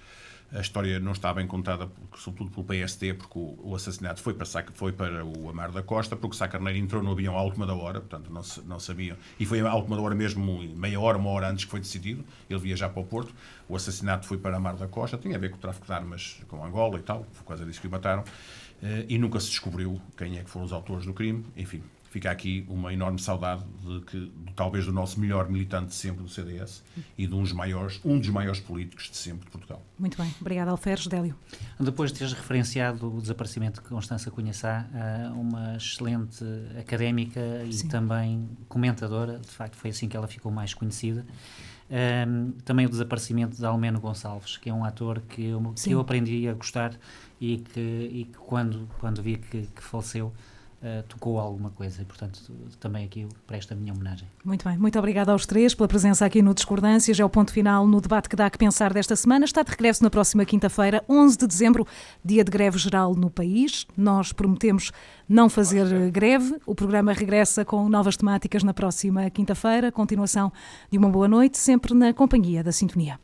a história não está bem contada, sobretudo pelo PSD, porque o assassinato foi para o Amar da Costa, porque Sá Carneiro entrou no avião à última da hora, portanto não sabiam, e foi à última da hora mesmo, meia hora, uma hora antes que foi decidido, ele viajar para o Porto. O assassinato foi para Amar da Costa, tinha a ver com o tráfico de armas com Angola e tal, foi quase disso que o mataram, e nunca se descobriu quem é que foram os autores do crime. Enfim, fica aqui uma enorme saudade talvez do nosso melhor militante de sempre do CDS e de um dos maiores políticos de sempre de Portugal. Muito bem. Obrigada, Alferes. Délio. Depois de teres referenciado o desaparecimento de Constança Cunhaçá, uma excelente académica e também comentadora, de facto foi assim que ela ficou mais conhecida. Também o desaparecimento de Almeno Gonçalves, que é um ator que eu aprendi a gostar e que quando vi que faleceu, tocou alguma coisa e, portanto, também aqui presto a minha homenagem. Muito bem, muito obrigada aos 3 pela presença aqui no Discordâncias. É o ponto final no debate que dá que pensar desta semana. Está de regresso na próxima quinta-feira, 11 de dezembro, dia de greve geral no país. Nós prometemos não fazer greve. O programa regressa com novas temáticas na próxima quinta-feira. Continuação de uma boa noite, sempre na companhia da Sintonia.